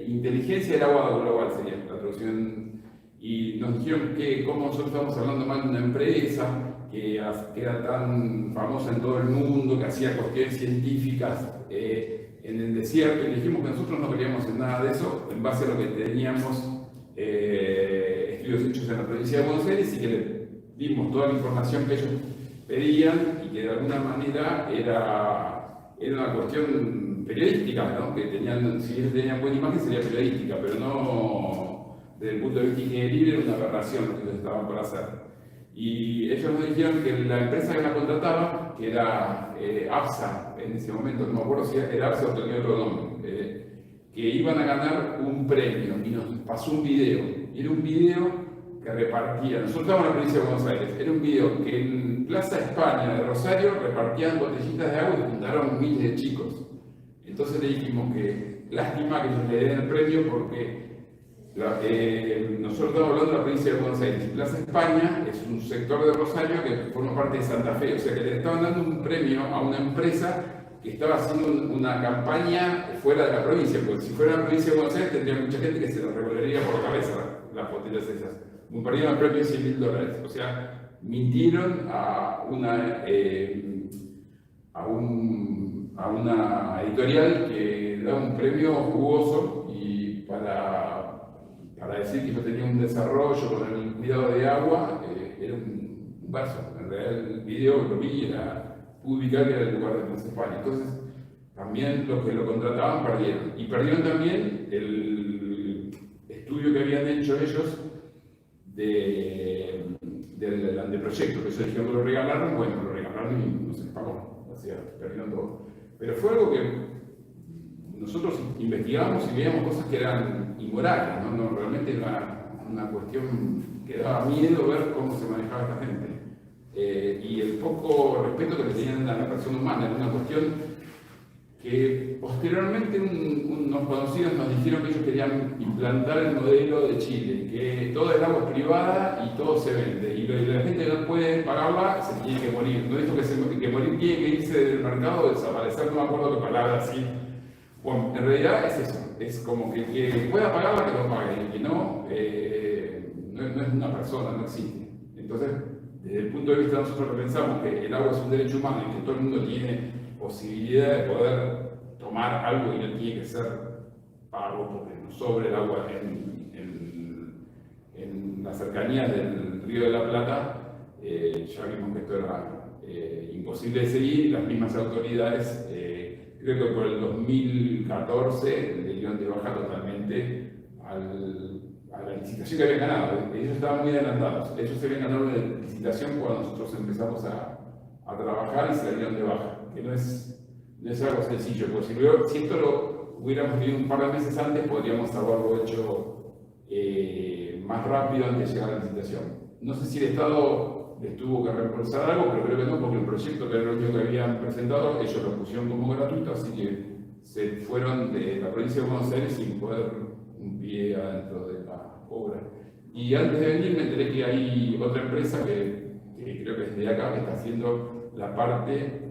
inteligencia del agua global sería la traducción, y nos dijeron que como nosotros estamos hablando mal de una empresa que era tan famosa en todo el mundo, que hacía cuestiones científicas en el desierto, y dijimos que nosotros no queríamos hacer nada de eso en base a lo que teníamos estudios hechos en la provincia de Buenos Aires, y que le dimos toda la información que ellos pedían, y que de alguna manera era una cuestión periodística, ¿no? Que tenían, si ellos tenían buena imagen sería periodística, pero no desde el punto de vista ingeniería, era una aberración lo que ellos estaban por hacer. Y ellos nos dijeron que la empresa que la contrataba, que era APSA en ese momento, no me acuerdo si era APSA o tenía otro nombre, que iban a ganar un premio, y nos pasó un video. Y era un video que repartía, nosotros estábamos en la provincia de Buenos Aires, era un video que Plaza España de Rosario repartían botellitas de agua y juntaron miles de chicos. Entonces le dijimos que lástima que ellos le den el premio porque nosotros estamos hablando de la provincia de Buenos Aires. Plaza España es un sector de Rosario que forma parte de Santa Fe, o sea que le estaban dando un premio a una empresa que estaba haciendo una campaña fuera de la provincia, porque si fuera la provincia de Buenos Aires tendría mucha gente que se lo revolvería por la cabeza las botellas esas. Perdieron el premio de $100.000, o sea, mintieron a una editorial que da un premio jugoso y para decir que yo tenía un desarrollo con el cuidado de agua, era un verso. En realidad el video lo vi, pude ubicar que era el lugar de Plaza España. Entonces, también los que lo contrataban perdieron. Y perdieron también el estudio que habían hecho ellos del anteproyecto, que ellos dijeron que lo regalaron, bueno, lo regalaron y no se les pagó, o sea, perdieron todo. Pero fue algo que nosotros investigamos y veíamos cosas que eran inmorales, ¿no? Realmente era una cuestión que daba miedo ver cómo se manejaba esta gente. Y el poco respeto que le tenían a la persona humana, era una cuestión que posteriormente unos conocidos nos dijeron que ellos querían implantar el modelo de Chile, que toda el agua es privada y todo se vende, y la gente que no puede pagarla se tiene que morir. No dijo que morir tiene que irse del mercado o desaparecer, no me acuerdo qué palabra así. Bueno, en realidad es eso, es como que el que pueda pagarla que lo pague, y el que no, no es una persona, no existe. Entonces, desde el punto de vista de nosotros que pensamos que el agua es un derecho humano y que todo el mundo tiene posibilidad de poder tomar algo y no tiene que ser pago porque nos sobre el agua en las cercanías del Río de la Plata, ya vimos que esto era imposible de seguir. Las mismas autoridades, creo que por el 2014, le dieron de baja totalmente a la licitación que habían ganado. Ellos estaban muy adelantados. Ellos se habían ganado la licitación cuando nosotros empezamos a trabajar y se la dieron de baja. Que no es algo sencillo, porque si esto lo hubiéramos tenido un par de meses antes, podríamos haberlo hecho más rápido antes de llegar a la licitación. No sé si el Estado les tuvo que reembolsar algo, pero creo que no, porque el proyecto que era lo único que habían presentado, ellos lo pusieron como gratuito, así que se fueron de la provincia de Buenos Aires sin poder un pie adentro de la obra. Y antes de venir me enteré que hay otra empresa que creo que es de acá, que está haciendo la parte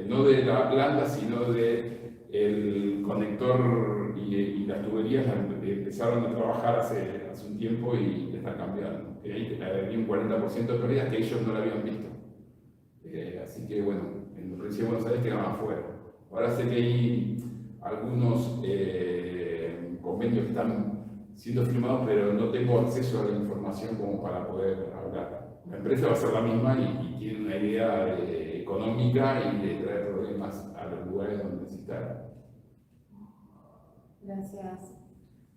no de la planta, sino de el conector y las tuberías empezaron a trabajar hace un tiempo y están cambiando. Ahí había un 40% de pérdidas que ellos no la habían visto. Así que bueno, en la provincia de Buenos Aires quedaban afuera. Ahora sé que hay algunos convenios que están siendo firmados, pero no tengo acceso a la información como para poder hablar. La empresa va a ser la misma y tiene una idea económica y de traer problemas a los lugares donde necesitan. Gracias,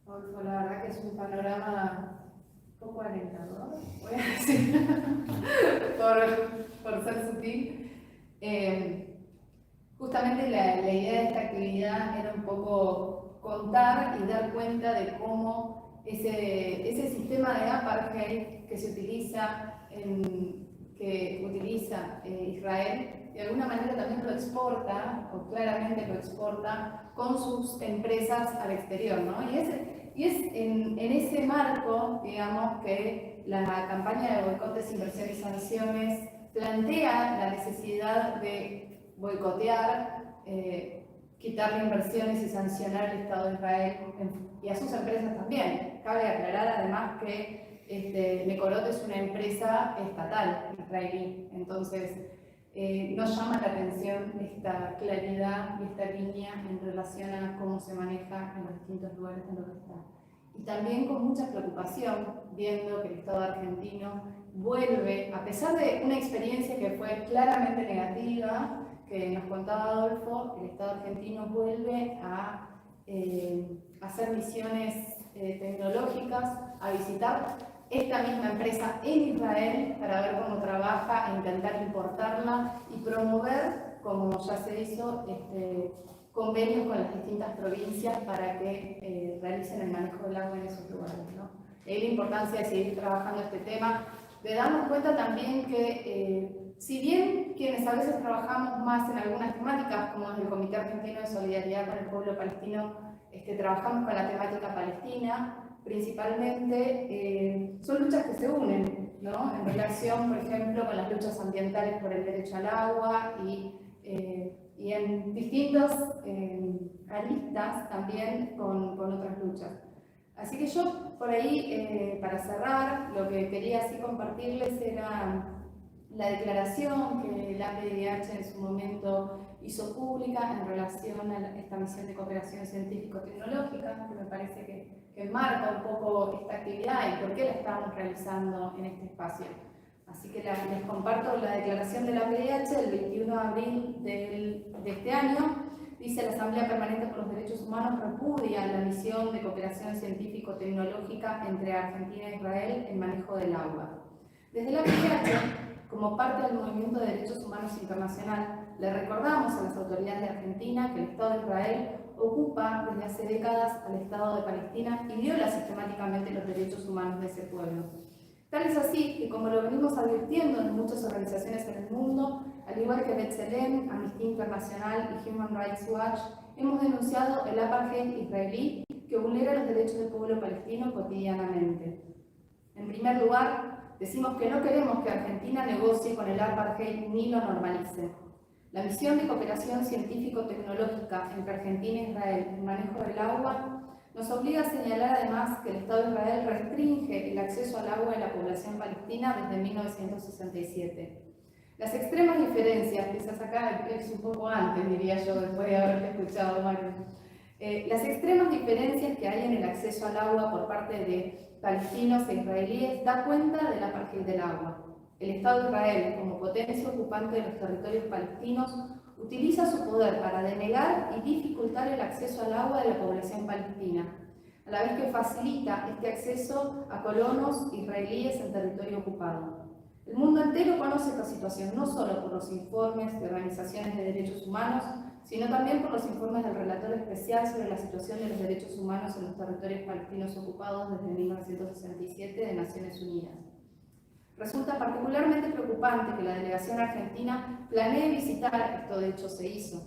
Adolfo. La verdad que es un panorama un poco alentador, voy a decir, por ser sutil. Justamente la idea de esta actividad era un poco contar y dar cuenta de cómo ese sistema de apartheid que se utiliza Israel, de alguna manera también lo exporta, o claramente lo exporta, con sus empresas al exterior, ¿no? Y es en ese marco, digamos, que la campaña de boicotes, inversiones y sanciones plantea la necesidad de boicotear, quitarle inversiones y sancionar al Estado de Israel y a sus empresas también. Cabe aclarar además que Mekorot es una empresa estatal israelí, entonces nos llama la atención esta claridad y esta línea en relación a cómo se maneja en los distintos lugares en los que está. Y también con mucha preocupación, viendo que el Estado argentino vuelve, a pesar de una experiencia que fue claramente negativa, que nos contaba Adolfo, el Estado argentino vuelve a hacer misiones tecnológicas, a visitar esta misma empresa en Israel para ver cómo trabaja e intentar importarla y promover, como ya se hizo, convenios con las distintas provincias para que realicen el manejo del agua en esos lugares, ¿no? La importancia de seguir trabajando este tema, de darnos cuenta también que Si bien quienes a veces trabajamos más en algunas temáticas, como desde el Comité Argentino de Solidaridad con el Pueblo Palestino, trabajamos con la temática palestina, principalmente son luchas que se unen, ¿no? En relación, por ejemplo, con las luchas ambientales por el derecho al agua y en distintas aristas también con otras luchas. Así que yo, por ahí, para cerrar, lo que quería así compartirles era la declaración que la APDH en su momento hizo pública en relación a esta misión de cooperación científico-tecnológica, que me parece que enmarca un poco esta actividad y por qué la estamos realizando en este espacio. Así que les comparto la declaración de la APDH del 21 de abril de este año. Dice: la Asamblea Permanente por los Derechos Humanos repudia la misión de cooperación científico-tecnológica entre Argentina e Israel en manejo del agua. Desde la APDH, como parte del Movimiento de Derechos Humanos Internacional, le recordamos a las autoridades de Argentina que el Estado de Israel ocupa desde hace décadas al Estado de Palestina y viola sistemáticamente los derechos humanos de ese pueblo. Tal es así que, como lo venimos advirtiendo en muchas organizaciones en el mundo, al igual que B'Tselem, Amnistía Internacional y Human Rights Watch, hemos denunciado el apartheid israelí que vulnera los derechos del pueblo palestino cotidianamente. En primer lugar, decimos que no queremos que Argentina negocie con el apartheid ni lo normalice. La misión de cooperación científico-tecnológica entre Argentina e Israel en manejo del agua nos obliga a señalar además que el Estado de Israel restringe el acceso al agua de la población palestina desde 1967. Las extremas diferencias, quizás acá es un poco antes, diría yo, después de haberte escuchado, Mario. Las extremas diferencias que hay en el acceso al agua por parte de palestinos e israelíes da cuenta del apartheid del agua. El Estado de Israel, como potencia ocupante de los territorios palestinos, utiliza su poder para denegar y dificultar el acceso al agua de la población palestina, a la vez que facilita este acceso a colonos israelíes en territorio ocupado. El mundo entero conoce esta situación, no solo por los informes de organizaciones de derechos humanos, sino también por los informes del Relator Especial sobre la situación de los derechos humanos en los territorios palestinos ocupados desde 1967 de Naciones Unidas. Resulta particularmente preocupante que la delegación argentina planee visitar, esto de hecho se hizo,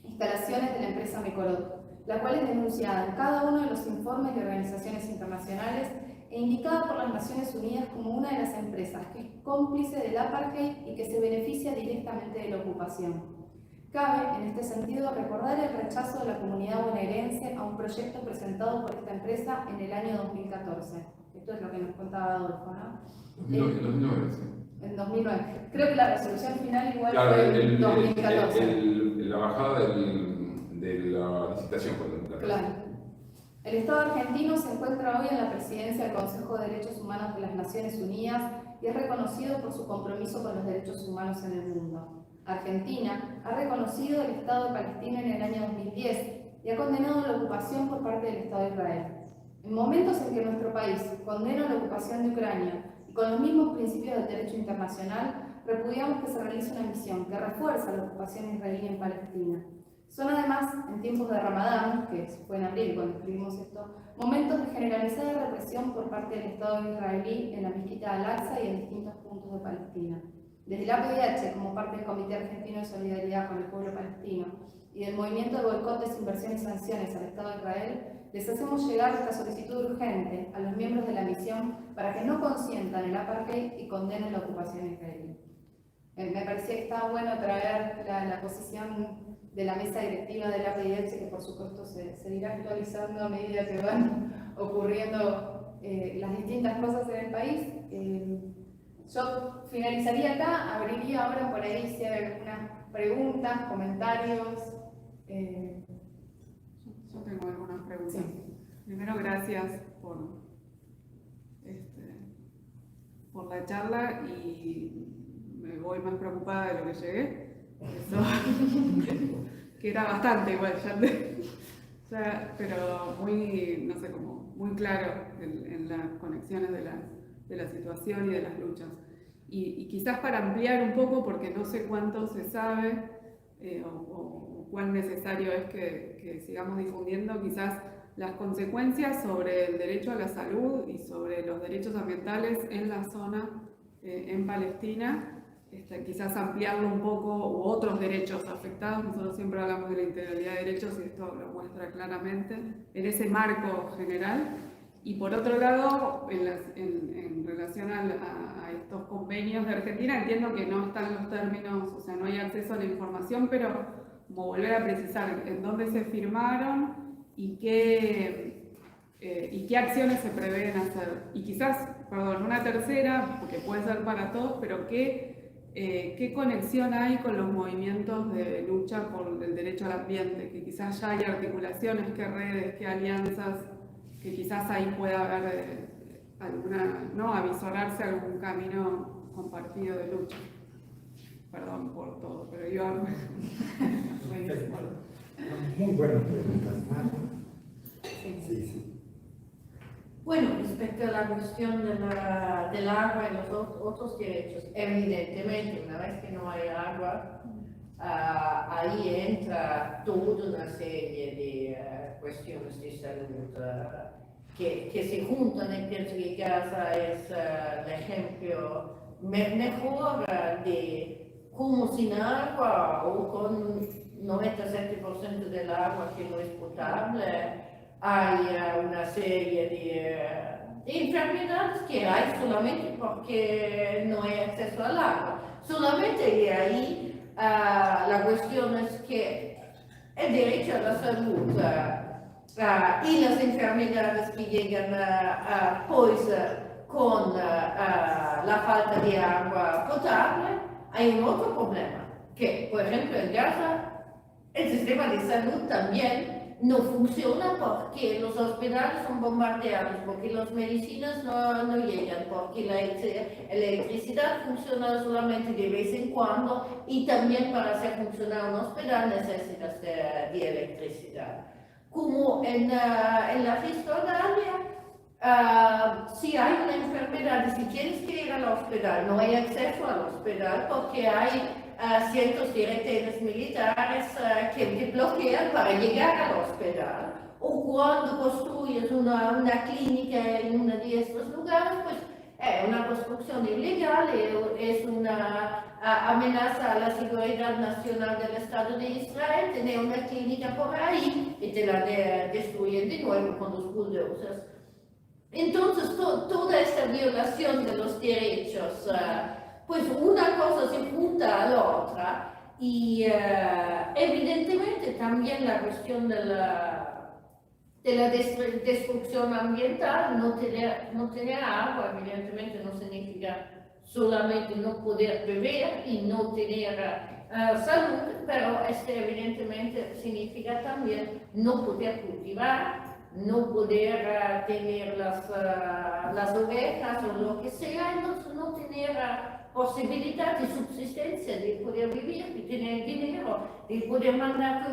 instalaciones de la empresa Mecorot, la cual es denunciada en cada uno de los informes de organizaciones internacionales e indicada por las Naciones Unidas como una de las empresas que es cómplice del apartheid y que se beneficia directamente de la ocupación. Cabe, en este sentido, recordar el rechazo de la comunidad bonaerense a un proyecto presentado por esta empresa en el año 2014. Esto es lo que nos contaba Adolfo, ¿no? En 2009, sí. En 2009. Creo que la resolución final igual Claro, fue en 2014. la bajada de la licitación, por ejemplo. Claro. El Estado argentino se encuentra hoy en la presidencia del Consejo de Derechos Humanos de las Naciones Unidas y es reconocido por su compromiso con los derechos humanos en el mundo. Argentina ha reconocido el Estado de Palestina en el año 2010 y ha condenado la ocupación por parte del Estado de Israel. En momentos en que nuestro país condena la ocupación de Ucrania y con los mismos principios del derecho internacional, repudiamos que se realice una misión que refuerza la ocupación israelí en Palestina. Son además, en tiempos de Ramadán, que fue en abril cuando escribimos esto, momentos de generalizada represión por parte del Estado israelí en la mezquita de Al-Aqsa y en distintos puntos de Palestina. Desde la APDH, como parte del Comité Argentino de Solidaridad con el Pueblo Palestino y del Movimiento de Boicot, Desinversión y Sanciones al Estado de Israel, les hacemos llegar esta solicitud urgente a los miembros de la misión para que no consientan el apartheid y condenen la ocupación israelí. Me parecía que estaba bueno traer la posición de la mesa directiva de la APDH, que por supuesto se irá actualizando a medida que van ocurriendo las distintas cosas en el país. Yo finalizaría acá, abriría ahora por ahí si hay algunas preguntas, comentarios. Yo tengo algunas preguntas. Sí. Primero, gracias por la charla y me voy más preocupada de lo que llegué. Eso, que era bastante igual, pero muy, no sé, como muy claro en las conexiones de la situación y de las luchas. Y quizás para ampliar un poco, porque no sé cuánto se sabe o cuán necesario es que sigamos difundiendo quizás las consecuencias sobre el derecho a la salud y sobre los derechos ambientales en la zona, en Palestina, quizás ampliarlo un poco, u otros derechos afectados. Nosotros siempre hablamos de la integralidad de derechos y esto lo muestra claramente en ese marco general. Y por otro lado, en relación a estos convenios de Argentina, entiendo que no están los términos, o sea, no hay acceso a la información, pero como volver a precisar en dónde se firmaron y qué acciones se prevén hacer. Y quizás, perdón, una tercera, porque puede ser para todos, pero ¿qué conexión hay con los movimientos de lucha por el derecho al ambiente? Que quizás ya hay articulaciones, qué redes, qué alianzas, que quizás ahí pueda haber avisorarse algún camino compartido de lucha. Perdón por todo, pero yo... Muy buenas preguntas, Marta. Sí. Bueno, respecto a la cuestión del agua y los otros derechos, evidentemente, una vez que no hay agua, ahí entra toda una serie de cuestiones de salud que se juntan, y pienso que Gaza es el ejemplo mejor de cómo sin agua o con 97% del agua que no es potable hay una serie de enfermedades que hay solamente porque no hay acceso al agua. Solamente de ahí la cuestión es que el derecho a la salud y las enfermedades que llegan pues con la falta de agua potable, hay un otro problema, que por ejemplo en Gaza el sistema de salud también no funciona porque los hospitales son bombardeados, porque las medicinas no llegan, porque la electricidad funciona solamente de vez en cuando y también para hacer funcionar un hospital necesitas de electricidad. Como en la Cisjordania, si hay una enfermedad y si tienes que ir al hospital, no hay acceso al hospital porque hay cientos de retenes militares que te bloquean para llegar al hospital. O cuando construyes una clínica en uno de estos lugares, pues es una construcción ilegal, es una amenaza a la seguridad nacional del Estado de Israel, tener una clínica por ahí y te la destruyen de nuevo con los bulldozers. Entonces, toda esta violación de los derechos, pues una cosa se junta a la otra y evidentemente también la cuestión de la destrucción ambiental, no tener agua, evidentemente no significa solamente no poder beber y no tener salud, pero evidentemente significa también no poder cultivar, no poder tener las ovejas o lo que sea, entonces no tener posibilidad de subsistencia, de poder vivir, de tener dinero, de poder mandar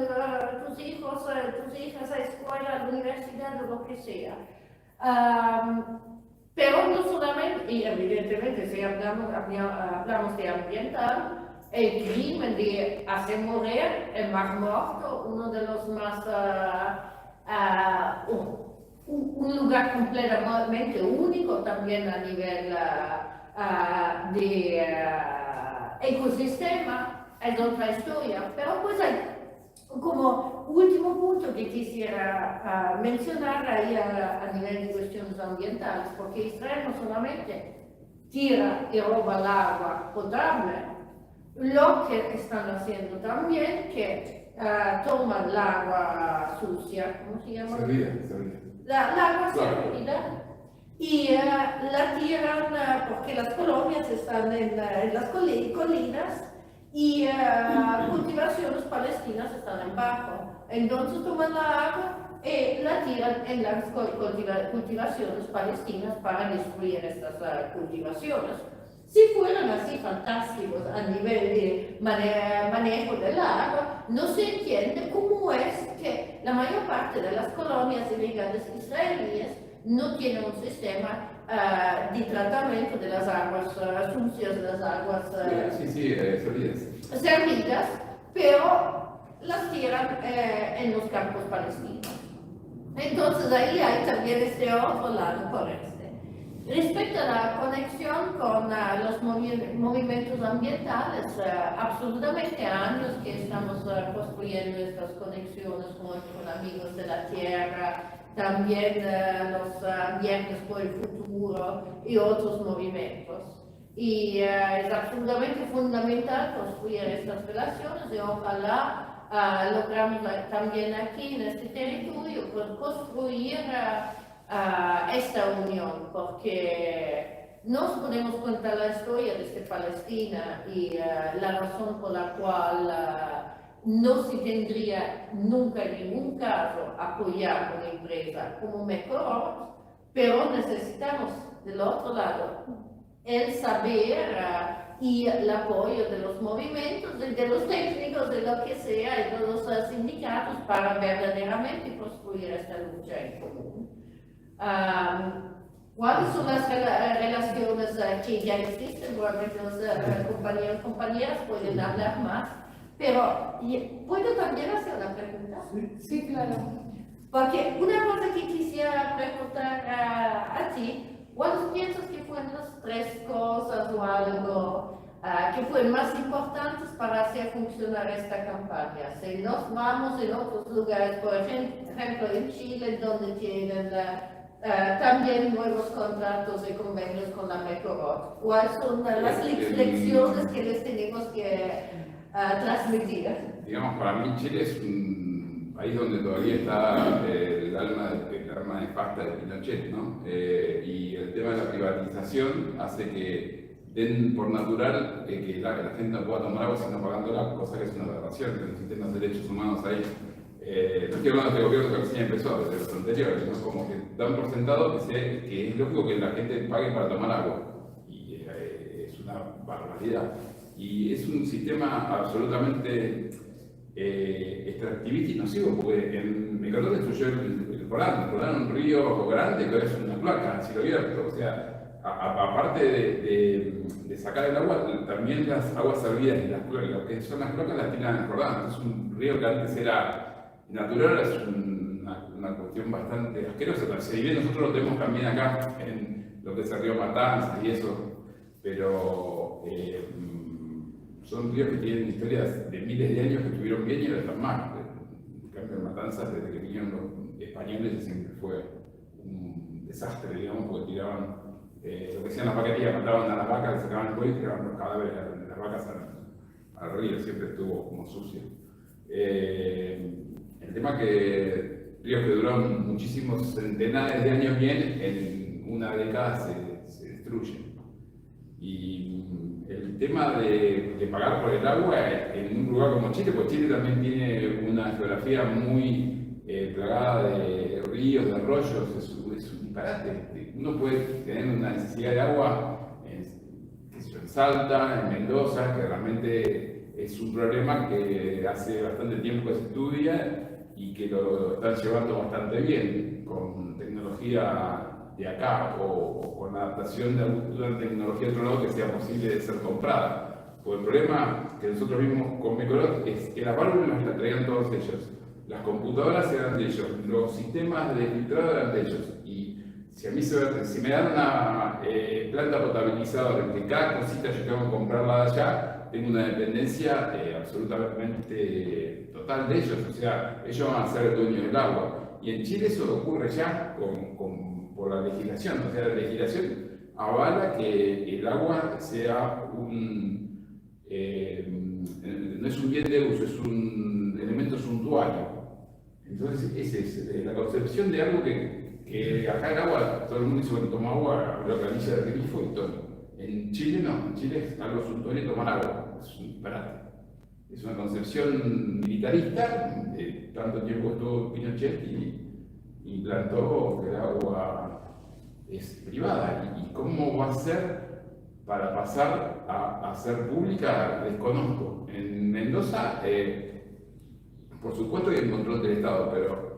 tus hijos, tus hijas a escuela, a la universidad o lo que sea. Pero no solamente, y evidentemente si hablamos de ambiental, el crimen de hacer morir el Mar Muerto, uno de los más, un lugar completamente único también a nivel de ecosistema, es otra historia, pero pues hay como último punto que quisiera mencionar ahí a nivel de cuestiones ambientales, porque Israel no solamente tira y roba el agua potable, lo que están haciendo también que toman el agua sucia, ¿cómo se llama? Servida. La agua servida. Y la tiran porque las colonias están en las colinas y cultivaciones palestinas están en bajo. Entonces toman la agua y la tiran en las cultivaciones palestinas para destruir estas cultivaciones. Si fueran así fantásticos a nivel de manejo del agua, no se entiende cómo es que la mayor parte de las colonias ilegales israelíes no tienen un sistema de tratamiento de las aguas sucias, de las aguas servidas, pero las tiran en los campos palestinos. Entonces ahí hay también este otro lado por este. Respecto a la conexión con los movimientos ambientales, absolutamente años que estamos construyendo estas conexiones con Amigos de la Tierra, también los Ambientes por el Futuro y otros movimientos. Y es absolutamente fundamental construir estas relaciones y ojalá logramos también aquí en este territorio pues, construir esta unión, porque nos podemos contar la historia desde Palestina y la razón por la cual no se tendría nunca en ningún caso apoyar una empresa como Mecorot, pero necesitamos del otro lado el saber y el apoyo de los movimientos, de los técnicos, de lo que sea, y de los sindicatos para verdaderamente construir esta lucha en común. ¿Cuáles son las relaciones que ya existen? Probablemente los compañeros y compañeras pueden hablar más, pero ¿puedo también hacer una pregunta? Sí, claro. Porque una cosa que quisiera preguntar a ti, ¿cuáles piensas que fueron las 3 cosas o algo que fueron más importantes para hacer funcionar esta campaña? Si nos vamos en otros lugares, por ejemplo en Chile, donde tienen también nuevos contratos y convenios con la Mecorot, ¿cuáles son las lecciones que les tenemos que transmitir? Digamos, para mí Chile es un país donde todavía está el arma nefasta de Pinochet, ¿no? Y el tema de la privatización hace que den por natural que la gente no pueda tomar agua sino pagándola, cosa que es una aberración, que no existen los derechos humanos ahí. No estoy hablando de este gobierno que recién empezó, desde los anteriores, ¿no? Como que dan por sentado que es lógico que la gente pague para tomar agua. Y es una barbaridad. Y es un sistema absolutamente extractivista y nocivo, porque en Mecorot destruyó el Colán es un río grande, pero es una cloaca a cielo abierto. O sea, aparte de sacar el agua, también las aguas servidas y lo que son las cloacas las tiran al Jordán. Es un río que antes era natural, es una cuestión bastante asquerosa. Si bien nosotros lo tenemos también acá en lo que es el río Matanzas y eso, pero son ríos que tienen historias de miles de años que estuvieron bien y ahora están mal. En cambio, en Matanzas, desde que vinieron los españoles, siempre fue un desastre, digamos, porque tiraban lo que hacían las vaquerías, mataban a las vacas, le sacaban el cuello y tiraban los cadáveres de las vacas al río, siempre estuvo como sucio. El tema que ríos que duraron muchísimos centenares de años bien, en una década se destruyen. Y el tema de pagar por el agua en un lugar como Chile, pues Chile también tiene una geografía muy plagada de ríos, de arroyos, es un disparate. Uno puede tener una necesidad de agua en Salta, en Mendoza, que realmente es un problema que hace bastante tiempo que se estudia y que lo están llevando bastante bien con tecnología de acá o con la adaptación de alguna tecnología de otro lado que sea posible de ser comprada. Pues el problema que nosotros vimos con Mecorot es que las válvulas las traían todos ellos, las computadoras eran de ellos, los sistemas de filtrado eran de ellos. Y si a mí si me dan una planta potabilizadora en que cada cosita yo tengo que comprarla de allá, tengo una dependencia absolutamente total de ellos, o sea, ellos van a ser el dueño del agua. Y en Chile eso ocurre ya por la legislación, o sea, la legislación avala que el agua sea no es un bien de uso, es un elemento suntuario. Entonces, esa es la concepción de algo que acá el agua, todo el mundo dice, bueno, toma agua, lo canilla del grifo y todo. En Chile no, en Chile es algo suntuario tomar agua, es un disparate. Es una concepción militarista, de tanto tiempo estuvo Pinochet y implantó que el agua es privada. ¿Y cómo va a ser para pasar a ser pública? Desconozco. En Mendoza, por supuesto que hay un control del Estado, pero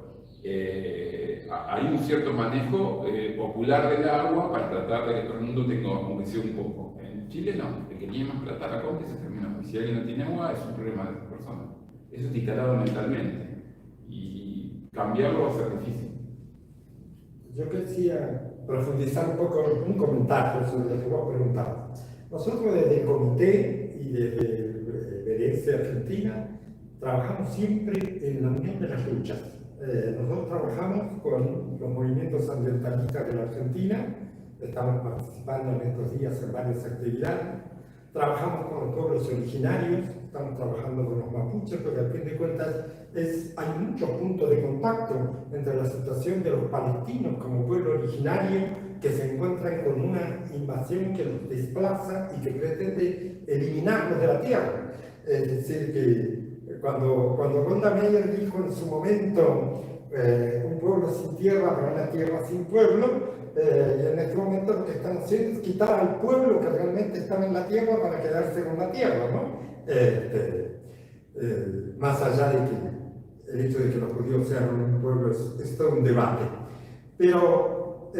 hay un cierto manejo popular del agua para tratar de que todo el mundo tenga, aunque sea un poco. En Chile no, el que tiene más plata la compra y se terminó. Y si alguien no tiene agua, es un problema de esa persona. Eso está instalado mentalmente. Y cambiarlo va a ser difícil. Yo quisiera profundizar un poco, un comentario sobre lo que vos preguntabas. Nosotros desde el comité y desde BDS Argentina trabajamos siempre en la unión de las luchas. Nosotros trabajamos con los movimientos ambientalistas de la Argentina, estamos participando en estos días en varias actividades, trabajamos con los pueblos originarios, estamos trabajando con los mapuches, porque al fin de cuentas hay muchos puntos de contacto entre la situación de los palestinos como pueblo originario que se encuentran con una invasión que los desplaza y que pretende eliminarlos de la tierra. Es decir, que cuando Golda Meir dijo en su momento un pueblo sin tierra para una tierra sin pueblo, y en este momento lo que están haciendo es quitar al pueblo que realmente estaba en la tierra para quedarse con la tierra, ¿no? Más allá de que el hecho de que los judíos sean un pueblo es todo un debate. Pero,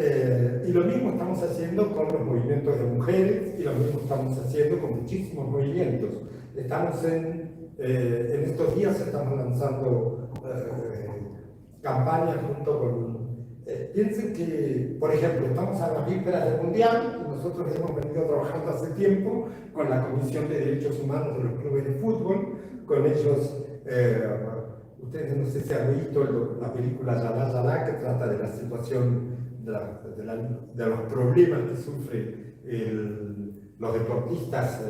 y lo mismo estamos haciendo con los movimientos de mujeres, y lo mismo estamos haciendo con muchísimos movimientos. Estamos en estos días estamos lanzando campañas junto con... piensen que, por ejemplo, estamos a las vísperas del Mundial y nosotros hemos venido trabajando hace tiempo con la Comisión de Derechos Humanos de los clubes de fútbol, con ellos, ustedes no sé si han visto la película Yalá Yalá, que trata de la situación, de los problemas que sufren los deportistas,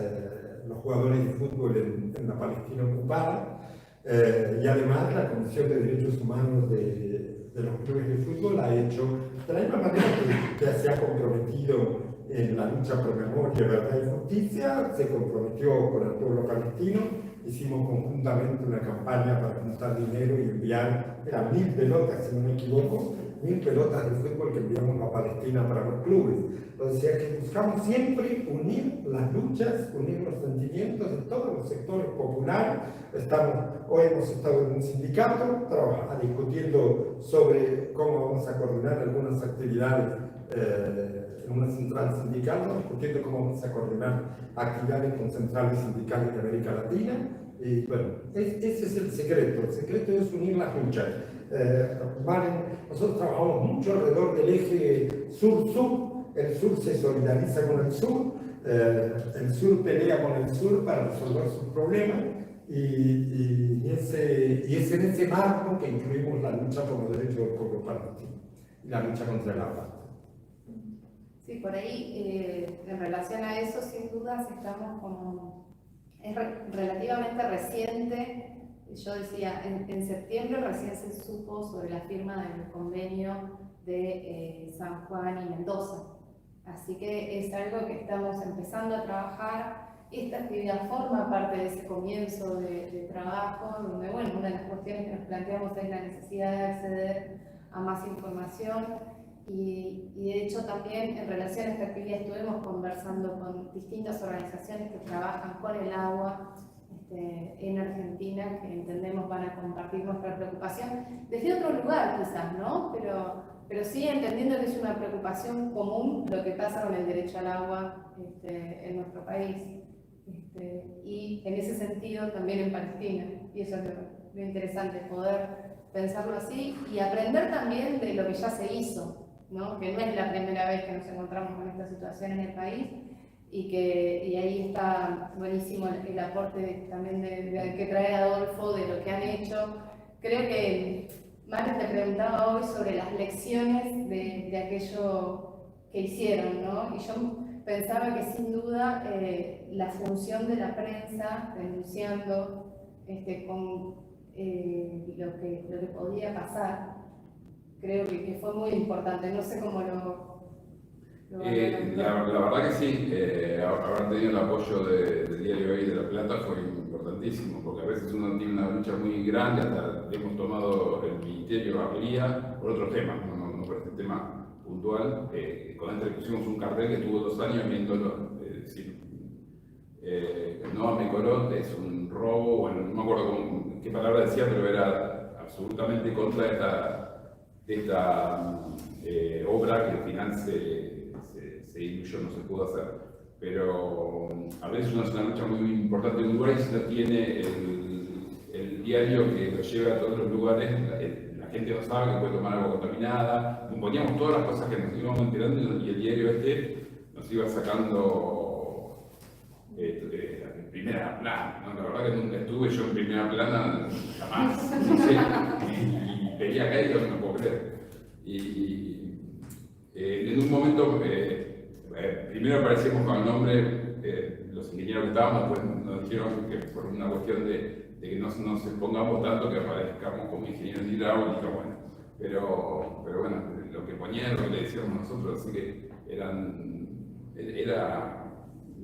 los jugadores de fútbol en la Palestina ocupada, y además la Comisión de Derechos Humanos de los clubes de fútbol ha hecho, de la misma manera que se ha comprometido en la lucha por memoria, verdad y justicia, se comprometió con el pueblo palestino. Hicimos conjuntamente una campaña para juntar dinero y enviar, eran 1000 pelotas, si no me equivoco, 1000 pelotas de fútbol que enviamos a Palestina para los clubes. O sea que buscamos siempre unir las luchas, unir los sentimientos de todos los sectores populares. Hoy hemos estado en un sindicato discutiendo sobre cómo vamos a coordinar algunas actividades en una central sindical, discutiendo cómo vamos a coordinar actividades con centrales sindicales de América Latina. Y bueno, ese es el secreto es unir las luchas. Nosotros trabajamos mucho alrededor del eje sur-sur. El sur se solidariza con el sur pelea con el sur para resolver sus problemas, y es en ese marco que incluimos la lucha por los derechos del pueblo palestino y la lucha contra el agua. Sí, por ahí, en relación a eso, sin dudas, estamos como... Es relativamente reciente. Yo decía, en septiembre recién se supo sobre la firma del convenio de San Juan y Mendoza. Así que es algo que estamos empezando a trabajar. Esta actividad forma parte de ese comienzo de trabajo, donde, bueno, una de las cuestiones que nos planteamos es la necesidad de acceder a más información. Y de hecho también en relación a esta actividad estuvimos conversando con distintas organizaciones que trabajan con el agua en Argentina, que entendemos van a compartir nuestra preocupación desde otro lugar quizás, ¿no? Pero sí entendiendo que es una preocupación común lo que pasa con el derecho al agua en nuestro país. Y en ese sentido también en Palestina. Y eso es lo interesante, poder pensarlo así y aprender también de lo que ya se hizo, ¿no? Que no es la primera vez que nos encontramos con esta situación en el país, y ahí está buenísimo el aporte también que trae Adolfo de lo que han hecho. Creo que Mara te preguntaba hoy sobre las lecciones de aquello que hicieron, ¿no? Y yo pensaba que sin duda la función de la prensa denunciando con lo que podía pasar, creo que fue muy importante. No sé cómo lo la verdad que sí, haber tenido el apoyo del Diario Hoy de La Plata fue importantísimo, porque a veces uno tiene una lucha muy grande, hasta hemos tomado el Ministerio Avalía por otros temas, no por este tema puntual. Con este pusimos un cartel que tuvo 2 años viéndolo, es decir, no me Corot es un robo, bueno, no me acuerdo qué palabra decía, pero era absolutamente contra esta obra que al final se diluyó, no se pudo hacer. Pero a veces es una lucha muy importante en Uruguay, si no tiene el diario que lo lleva a todos los lugares, la gente no sabe que puede tomar agua contaminada, poníamos todas las cosas que nos íbamos enterando y el diario nos iba sacando en primera plana, ¿no? La verdad que nunca estuve yo en primera plana, jamás, no sé, y veía acá y yo no me puedo creer. Y en un momento, primero aparecimos con el nombre, los ingenieros que estábamos, después nos dijeron que por una cuestión de que no nos expongamos tanto que aparezcamos como ingenieros hidráulicos, bueno, pero bueno, lo que ponían, lo que le decíamos nosotros, así que era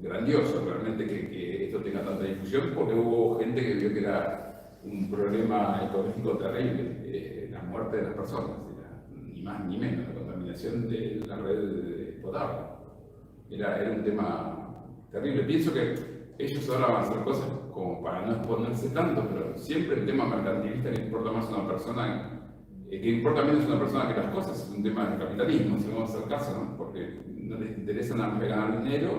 grandioso realmente que esto tenga tanta difusión, porque hubo gente que vio que era un problema ecológico terrible, la muerte de las personas, ni más ni menos, la contaminación de la red potable. Era un tema terrible. Pienso que ellos ahora van a hacer cosas como para no exponerse tanto, pero siempre el tema mercantilista le importa más a una persona, que importa menos a una persona que las cosas, es un tema del capitalismo, si vamos a hacer caso, ¿no? Porque no les interesa nada más que ganar dinero,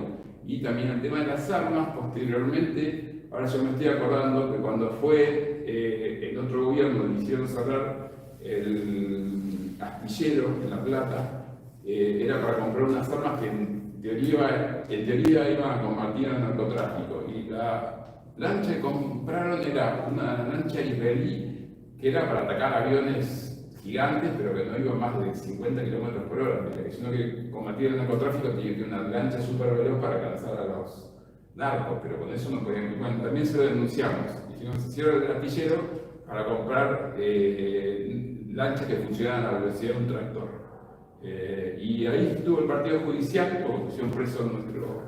y también el tema de las armas, posteriormente, ahora yo me estoy acordando que cuando fue el otro gobierno le hicieron cerrar el astillero en La Plata, era para comprar unas armas que en teoría iban a combatir el narcotráfico, y la lancha que compraron era una lancha israelí que era para atacar aviones gigantes, pero que no iban más de 50 kilómetros por hora, sino que combatir el narcotráfico tenía que una lancha súper veloz para alcanzar a los narcos, pero con eso no podían. Bueno, también se lo denunciamos, dijimos, se cierra el astillero para comprar lanchas que funcionaban a la velocidad de un tractor. Y ahí estuvo el partido judicial, porque pusieron preso a nuestro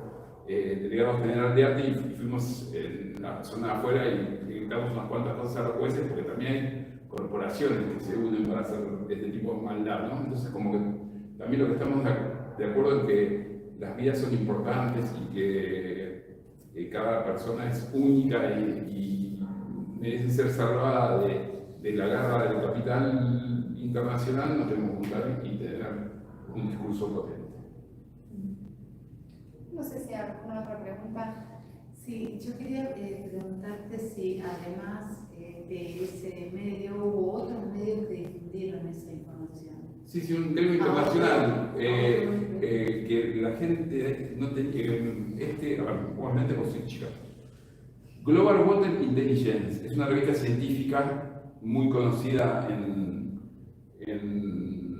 delegado general de arte, y fuimos en la zona de afuera y gritamos unas cuantas cosas a los jueces, porque también hay corporaciones que se unen para hacer este tipo de maldad, ¿no? Entonces, como que también lo que estamos de acuerdo es que las vidas son importantes y que cada persona es única y merece ser salvada de la garra del capital internacional. Nos tenemos que juntar y tener un discurso potente. No sé si hay alguna otra pregunta. Sí, yo quería preguntarte si además de ese medio hubo otros medios que difundieron esa información. Sí, un tema internacional, que la gente no tenía, igualmente vos sois chica. Global Water Intelligence es una revista científica muy conocida en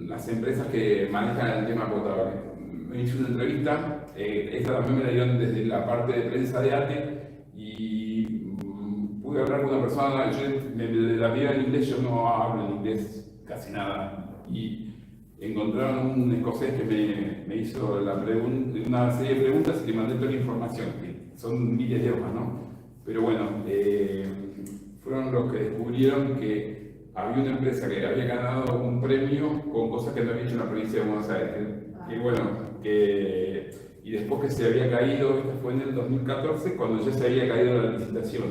las empresas que manejan el tema potable. Me hice una entrevista, esta también me la dieron desde la parte de prensa de ATE, y pude hablar con una persona, de la vida en inglés, yo no hablo en inglés casi nada, y encontraron un escocés que me hizo una serie de preguntas y le mandé toda la información, que son miles de hojas, ¿no? Pero bueno, fueron los que descubrieron que había una empresa que había ganado un premio con cosas que no había hecho en la provincia de Buenos Aires, y después que se había caído, esto fue en el 2014, cuando ya se había caído la licitación,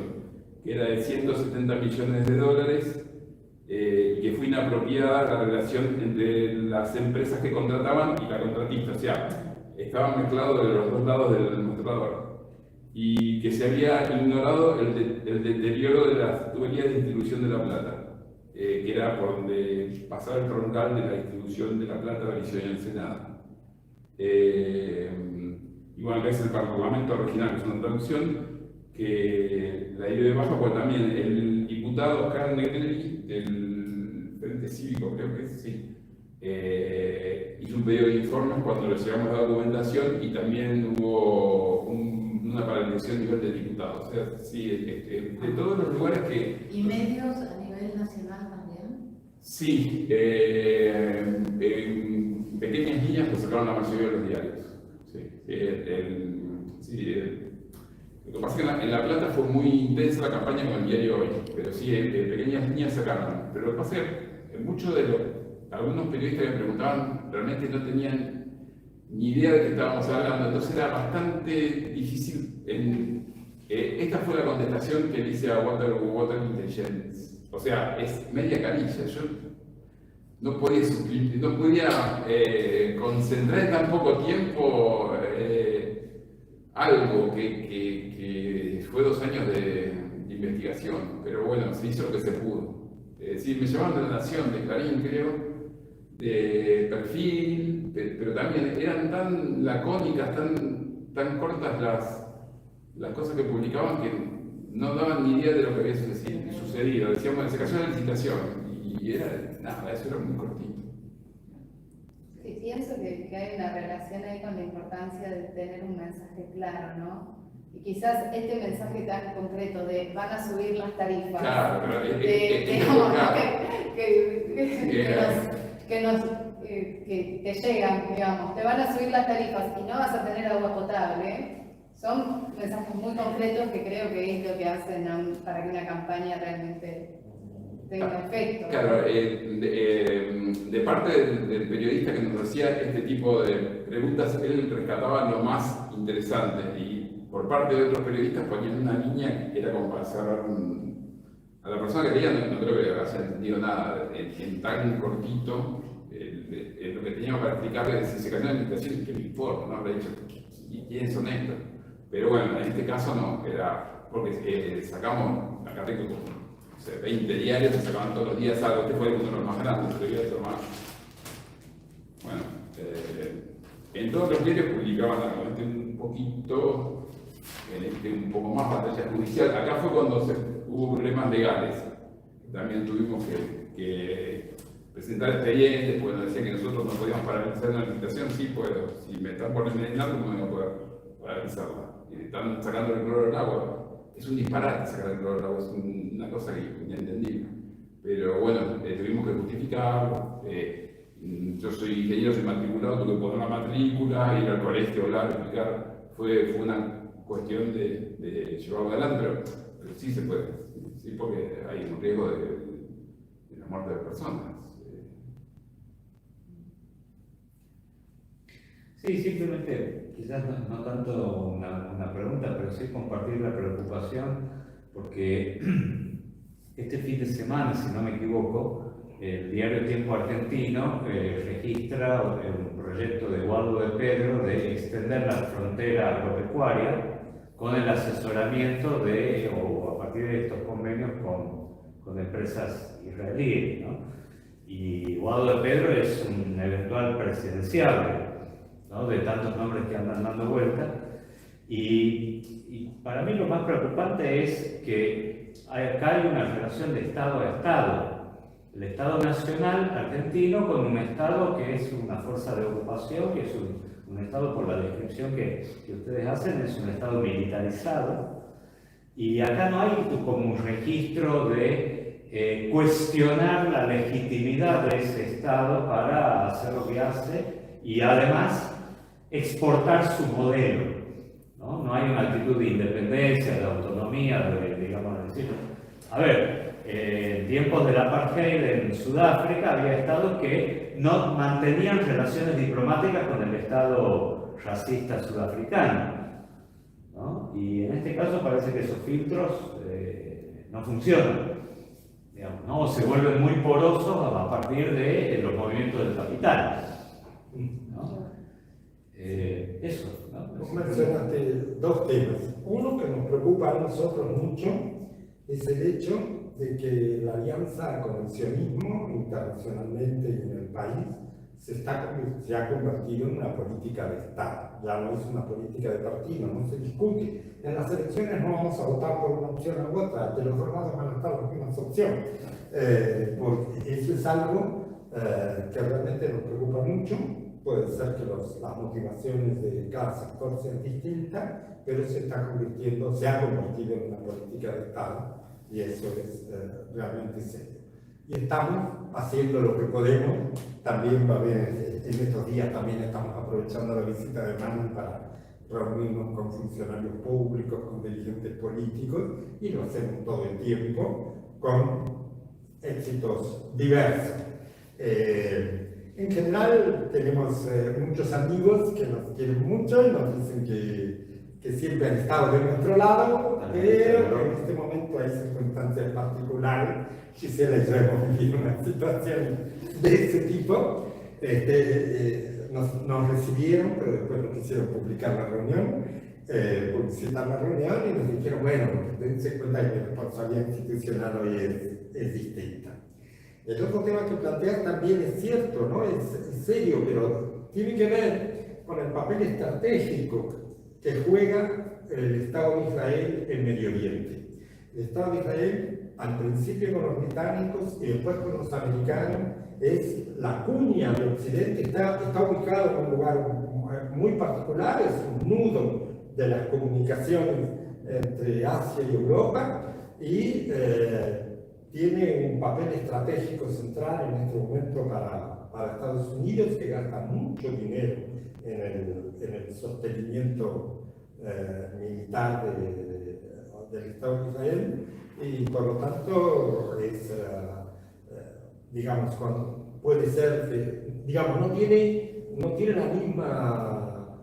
que era de 170 millones de dólares, y que fue inapropiada la relación entre las empresas que contrataban y la contratista, o sea, estaban mezclados de los dos lados del mostrador, y que se había ignorado el deterioro de las tuberías de distribución de La Plata, que era por donde pasaba el troncal de la distribución de La Plata, la visión y el Senado. Y bueno, que es el Parlamento Regional, es una traducción que la dio de baja, pues también el diputado Oscar Negrelli del Frente Cívico, creo que es, sí, hizo un pedido de informes cuando le llegamos la documentación, y también hubo una paralización a nivel de diputados. O sea, sí, de todos los lugares que... ¿Y medios a nivel nacional también? Sí, pequeñas líneas que sacaron la mayoría de los diarios. Sí, lo que pasa es que en La Plata fue muy intensa la campaña con el diario Hoy, pero sí, pequeñas líneas sacaron. Pero lo que pasa es que muchos de algunos periodistas que me preguntaban realmente no tenían ni idea de qué estábamos hablando, entonces era bastante difícil. Esta fue la contestación que hice a Water Intelligence. O sea, es media canilla. Yo no podía concentrar en tan poco tiempo algo que fue 2 años de investigación, pero bueno, se hizo lo que se pudo. Sí, me llamaban de La Nación, de Clarín, creo, de Perfil, pero también eran tan lacónicas, tan cortas las cosas que publicaban que no daban ni idea de lo que había sucedido. Decíamos, se cayó la licitación y era nada, eso era muy cortito. Sí, pienso que hay una relación ahí con la importancia de tener un mensaje claro, ¿no? Y quizás este mensaje tan concreto de van a subir las tarifas, Claro, pero que llegan, digamos, te van a subir las tarifas y no vas a tener agua potable, son mensajes muy concretos que creo que es lo que hacen para que una campaña realmente tenga efecto. Claro, de parte del periodista que nos hacía este tipo de preguntas, él rescataba lo más interesante y por parte de otros periodistas ponían una línea que era como para saber a la persona que leía, no creo que haya entendido nada en tan cortito. Lo que teníamos para explicarle, si se cayó la licitación, ¿qué me importa? No habrá dicho quiénes son estos. Pero bueno, en este caso no, era porque sacamos, acá tengo como, no sé, 20 diarios, se sacaban todos los días algo. Este fue uno de los más grandes, pero yo más. Bueno, en todos los diarios publicaban algo, un poquito, un poco más batalla judicial. Acá fue cuando hubo problemas legales. También tuvimos que presentar expedientes, porque nos decían que nosotros no podíamos paralizar una licitación. Sí puedo, si me están por envenenar, ¿cómo no voy a poder paralizarla? Y están sacando el cloro del agua. Es un disparate sacar el cloro del agua, es una cosa que es inentendible. Pero bueno, tuvimos que justificarlo. Yo soy ingeniero, soy matriculado, tuve que poner una matrícula, ir al colegio, hablar, explicar. Fue una cuestión de llevarlo adelante, pero sí se puede. Sí, porque hay un riesgo de la muerte de personas. Sí, simplemente, quizás no tanto una pregunta, pero sí compartir la preocupación, porque este fin de semana, si no me equivoco, el diario Tiempo Argentino registra un proyecto de Guado de Pedro de extender la frontera agropecuaria con el asesoramiento o a partir de estos convenios con empresas israelíes, ¿no? Y Guado de Pedro es un eventual presidenciable, ¿no? De tantos nombres que andan dando vuelta. Y para mí lo más preocupante es que acá hay una relación de Estado a Estado. El Estado Nacional argentino con un Estado que es una fuerza de ocupación, que es un Estado, por la descripción que ustedes hacen, es un Estado militarizado. Y acá no hay como un registro de cuestionar la legitimidad de ese Estado para hacer lo que hace y además exportar su modelo. No hay una actitud de independencia, de autonomía, digamos decirlo. A ver, en tiempos del apartheid en Sudáfrica había estados que no mantenían relaciones diplomáticas con el Estado racista sudafricano, ¿no? Y en este caso parece que esos filtros no funcionan, digamos, ¿no? O se vuelven muy porosos a partir de los movimientos del capital, ¿no? Eso, ¿no? Vos mencionaste dos temas. Uno que nos preocupa a nosotros mucho es el hecho de que la alianza con el sionismo internacionalmente y en el país se ha convertido en una política de Estado. Ya no es una política de partido, no se discute. En las elecciones no vamos a votar por una opción u otra, de los dos lados van a estar las mismas opciones. Porque eso es algo que realmente nos preocupa mucho. Puede ser que las motivaciones de cada sector sean distintas, pero se ha convertido en una política de Estado y eso es realmente serio. Y estamos haciendo lo que podemos, también va bien, en estos días también estamos aprovechando la visita de Manu para reunirnos con funcionarios públicos, con dirigentes políticos y lo hacemos todo el tiempo con éxitos diversos. En general tenemos muchos amigos que nos quieren mucho y nos dicen que siempre han estado de nuestro lado, pero en este momento hay circunstancias particulares. Gisela y yo hemos vivido una situación de ese tipo. Nos recibieron, pero después no quisieron publicar la reunión. publicitar la reunión y nos dijeron, bueno, dense cuenta que la responsabilidad institucional hoy es distinta. El otro tema que planteas también es cierto, ¿no? Es serio, pero tiene que ver con el papel estratégico que juega el Estado de Israel en Medio Oriente. El Estado de Israel, al principio con los británicos y después con los americanos, es la cuña de Occidente, está ubicado en un lugar muy particular, es un nudo de las comunicaciones entre Asia y Europa y tiene un papel estratégico central en este momento para Estados Unidos, que gasta mucho dinero en el sostenimiento militar del Estado de Israel y por lo tanto es, digamos, puede ser, digamos, no tiene la misma,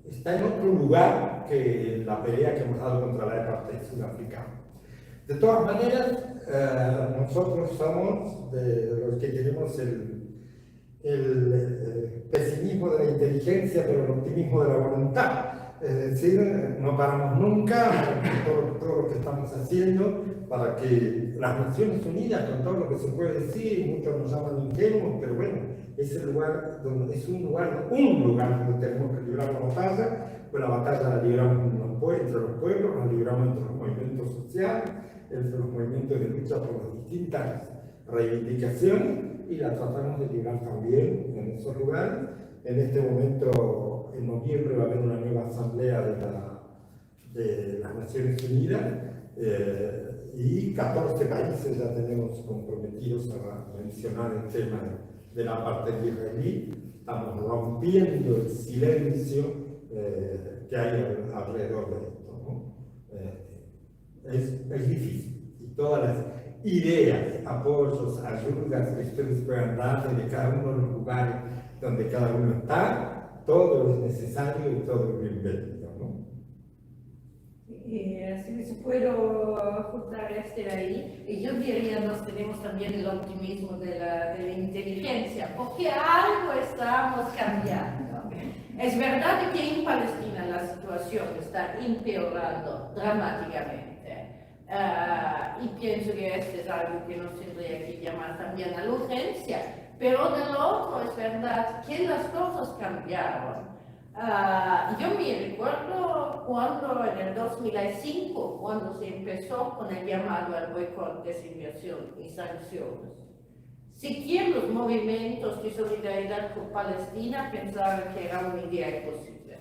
está en otro lugar que la pelea que hemos dado contra la apartheid sudafricana. De todas maneras, nosotros somos de los que tenemos el pesimismo de la inteligencia, pero el optimismo de la voluntad. Es decir, no paramos nunca con todo lo que estamos haciendo para que las Naciones Unidas, con todo lo que se puede decir, muchos nos llaman ingenuos, pero bueno, es un lugar donde tenemos que librar la batalla, pero la batalla la libramos entre los pueblos, la libramos entre los movimientos sociales, entre los movimientos de lucha por las distintas reivindicaciones y la tratamos de librar también en esos lugares. En este momento, en noviembre, va a haber una nueva asamblea de las Naciones Unidas y 14 países ya tenemos comprometidos a mencionar el tema de la parte israelí. Estamos rompiendo el silencio que hay alrededor de esto, ¿no? Es difícil y todas las ideas, apoyos, ayudas que ustedes puedan dar de cada uno de los lugares donde cada uno está, todo es necesario y todo es bienvenido, ¿no? Si puedo juntar ahí, y yo diría nos tenemos también el optimismo de la inteligencia, porque algo estamos cambiando. Es verdad que en Palestina la situación está empeorando dramáticamente. Y pienso que este es algo que nos tendría que llamar también a la urgencia, pero de lo otro es verdad que las cosas cambiaron. Yo me recuerdo cuando en el 2005, cuando se empezó con el llamado al boicot, desinversión y sanciones. Siquiera los movimientos de solidaridad con Palestina pensaban que era una idea imposible.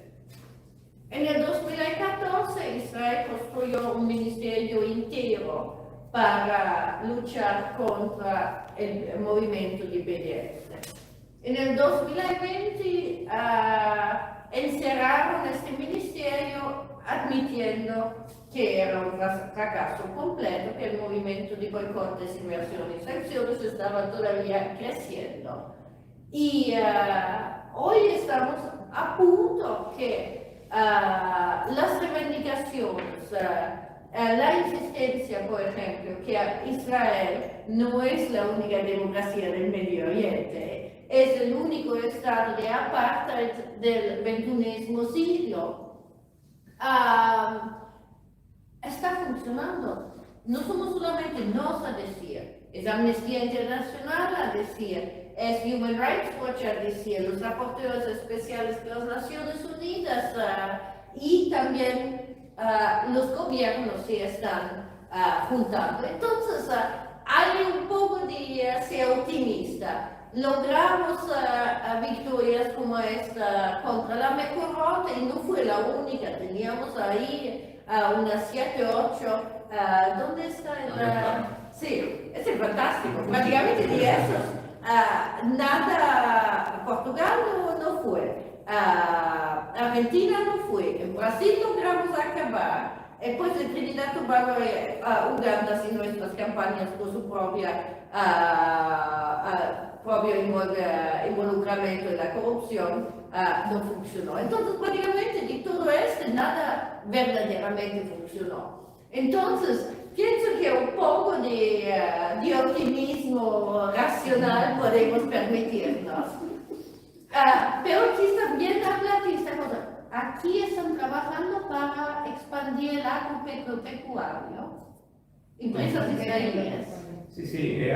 En el 2014, Israel construyó un ministerio entero para luchar contra el movimiento de BDS. En el 2020, encerraron este ministerio admitiendo que era un fracaso completo, que el movimiento de boicot, desinversión y sanciones estaba todavía creciendo. Y hoy estamos a punto que las reivindicaciones, la insistencia, por ejemplo, que Israel no es la única democracia del Medio Oriente, es el único estado de apartheid del XXI siglo, está funcionando. No somos solamente nos a decir, es Amnistía Internacional a decir, es Human Rights Watch a decir, los reporteros especiales de las Naciones Unidas y también los gobiernos se están juntando. Entonces, hay un poco de ser optimista. Logramos victorias como esta contra la Mekorot y no fue la única, teníamos ahí unas 7, 8, ¿dónde está? Sí, es fantástico, prácticamente de esos, nada, Portugal no fue, Argentina no fue, en Brasil logramos acabar, después de Trinidad y Tobago, Uganda sin nuestras campañas por su propio involucramiento en la corrupción no funcionó. Entonces, prácticamente de todo esto, nada verdaderamente funcionó. Entonces, pienso que un poco de optimismo racional podemos permitirnos. Pero aquí también habla de esta cosa. aquí están trabajando para expandir el agropecuario, empresas israelíes. Sí, sí,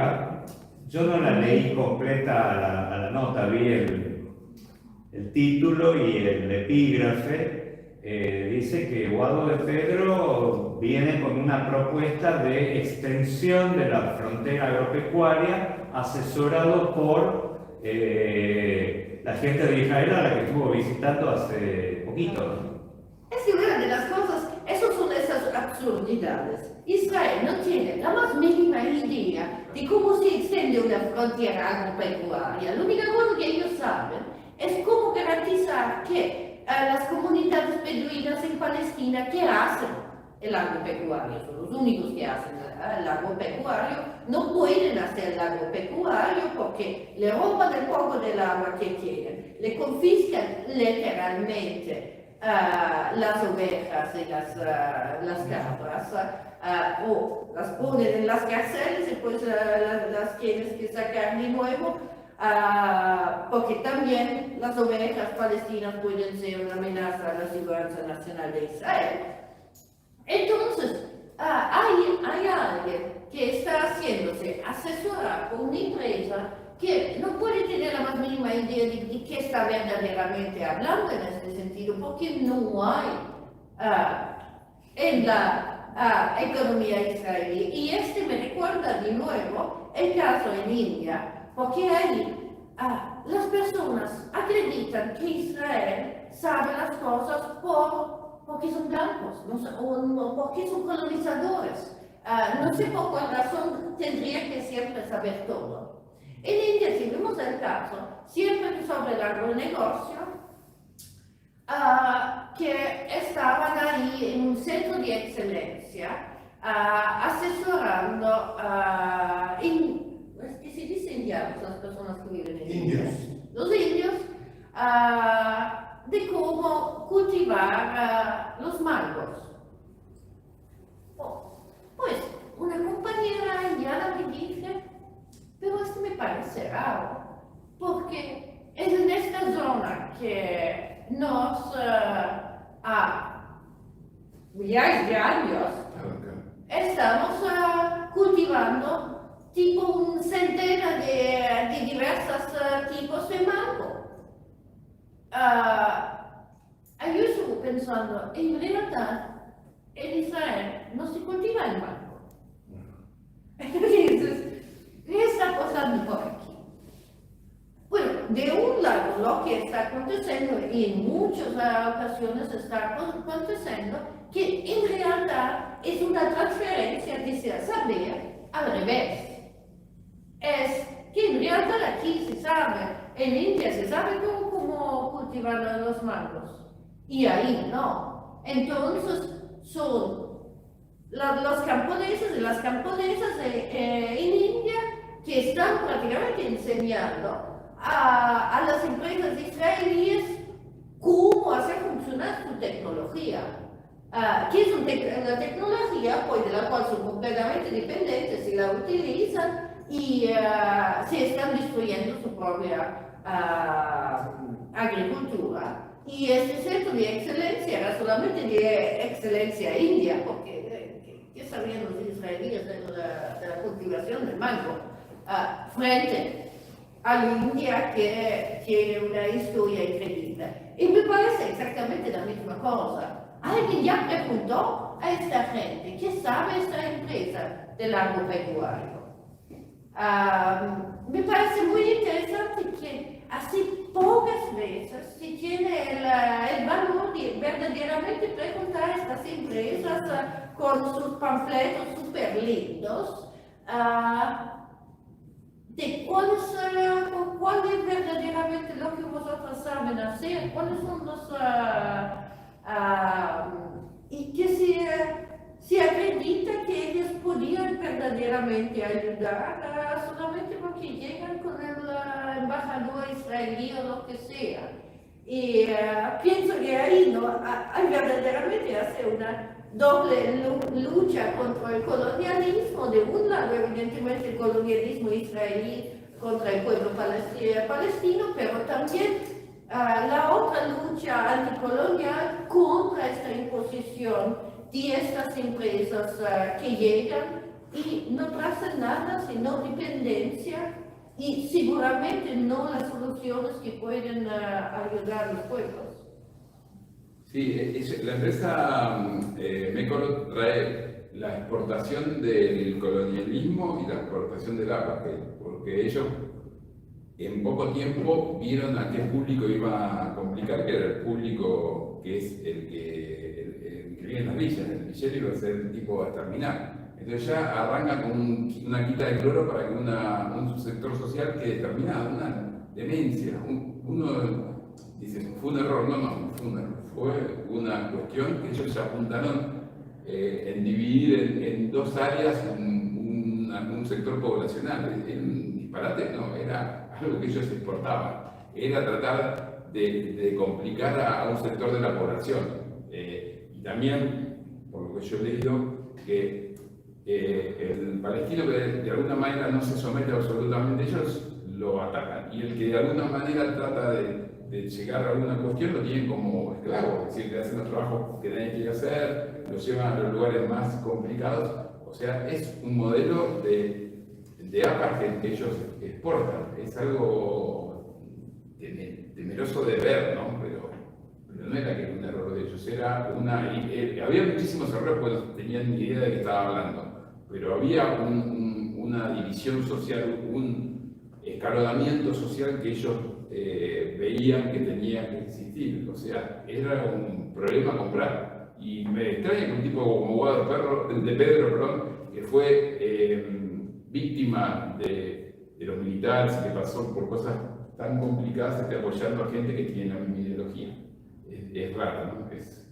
yo no la leí completa a la nota, vi el título y el epígrafe. Dice que Guado de Pedro viene con una propuesta de extensión de la frontera agropecuaria asesorado por la gente de Israel a la que estuvo visitando hace poquito, ¿no? Es que una de las cosas, esas son esas absurdidades. Israel no tiene la más mínima idea de cómo se extiende una frontera agropecuaria. La única cosa que ellos saben es cómo garantizar que las comunidades beduinas en Palestina que hacen el agropecuario, son los únicos que hacen el agropecuario, no pueden hacer el agropecuario porque le roban el poco del agua que tienen, le confiscan literalmente las ovejas y las cabras, o las ponen en las cárceles y pues las tienes que sacar de nuevo. Porque también las ovejas palestinas pueden ser una amenaza a la seguridad nacional de Israel. Entonces, hay alguien que está haciéndose asesorar por una empresa que no puede tener la más mínima idea de qué está verdaderamente hablando en este sentido, porque no hay en la economía israelí. Y este me recuerda de nuevo el caso en India, porque ahí las personas acreditan que Israel sabe las cosas porque son blancos, o porque son colonizadores. No sé por cuál razón tendría que siempre saber todo. En India, si vemos el caso, siempre sobre el agronegocio, que estaban ahí en un centro de excelencia, asesorando ¿qué se dice indianos, las personas que viven en India? Los indios, de cómo cultivar los mangos. Pues una compañera indiana me dice, pero esto me parece raro, porque es en esta zona que nos millares de años estamos cultivando tipo un centena de diversos tipos de mango. Yo estuve pensando, en realidad, en Israel no se cultiva el mango. Entonces, ¿qué está pasando por aquí? Bueno, de un lado, lo que está aconteciendo, y en muchas ocasiones está aconteciendo, que en realidad es una transferencia de saber al revés. Es que en realidad aquí se sabe, en India se sabe cómo cultivar los mangos, y ahí no. Entonces son los camponeses y las camponesas en India que están prácticamente enseñando a las empresas israelíes cómo hacer funcionar su tecnología. Que es una tecnología pues, de la cual son completamente dependientes y la utilizan y se están destruyendo su propia agricultura. Y este centro de excelencia era solamente de excelencia india, porque ¿qué sabían los israelíes de la cultivación del mango? Frente a la India que tiene una historia increíble. Y me parece exactamente la misma cosa. Alguien ya preguntó a esta gente, ¿qué sabe esta empresa del agropecuario? Me parece muy interesante que así pocas veces se tiene el valor de verdaderamente preguntar a estas empresas con sus panfletos súper lindos de cuál es verdaderamente lo que vosotros saben hacer, cuáles son los y que se acredita que ellos podían verdaderamente ayudar solamente porque llegan con el embajador israelí o lo que sea. Y pienso que ahí no hay verdaderamente hacer una doble lucha contra el colonialismo. De un lado, evidentemente, el colonialismo israelí contra el pueblo palestino, pero también la otra lucha anticolonial contra esta imposición de estas empresas que llegan y no trazan nada sino dependencia y seguramente no las soluciones que pueden ayudar a los pueblos. Sí, la empresa Mecolo trae la exportación del colonialismo y la exportación del agua, porque ellos en poco tiempo vieron a qué público iba a complicar, que era el público que es el que vive en las villas. El villero iba a ser el tipo a terminar. Entonces ya arranca con una quita de cloro para que un sector social quede determinado, una demencia. Uno dice, fue un error, no fue un error, fue una cuestión que ellos ya apuntaron en dividir en dos áreas un sector poblacional. Era un disparate, no, era algo que ellos exportaban, era tratar de complicar a un sector de la población. Y también, por lo que yo he leído, que el palestino que de alguna manera no se somete absolutamente, ellos lo atacan, y el que de alguna manera trata de llegar a alguna cuestión lo tienen como esclavo, es decir, le hacen los trabajos que nadie quiere hacer, los llevan a los lugares más complicados. O sea, es un modelo de apartheid que ellos exportan. Es algo temeroso de ver, ¿no? Pero no era que era un error de ellos, era había muchísimos errores porque no tenían ni idea de qué estaba hablando, pero había una división social, un escalonamiento social que ellos veían que tenía que existir. O sea, era un problema comprar. Y me extraña que un tipo como Guado de Pedro, que fue víctima de los militares y que pasó por cosas tan complicadas, esté apoyando a gente que tiene la misma ideología. Es raro, ¿no? Es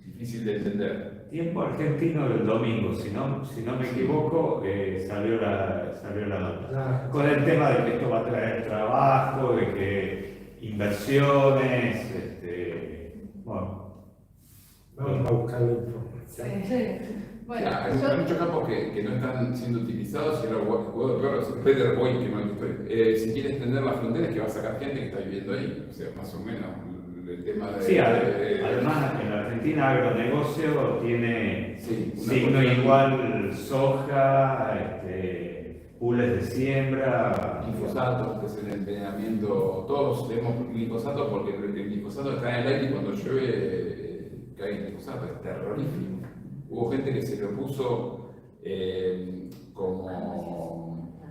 difícil de entender. Tiempo argentino del domingo, si no me equivoco, salió la nota. Con el tema de que esto va a traer trabajo, de que inversiones, bueno. Vamos a buscar la información. Bueno, Hay muchos campos que no están siendo utilizados, y ahora Peter Boy, que no estoy. Si quiere extender las fronteras, que va a sacar gente que está viviendo ahí, o sea, más o menos. El tema de, sí, además en la Argentina agronegocio tiene signo cosa, igual soja, pules de siembra, glifosato, que es el envenenamiento. Todos tenemos glifosato porque el glifosato está en el aire y cuando llueve cae glifosato, es terrorífico. Hubo gente que se lo puso como,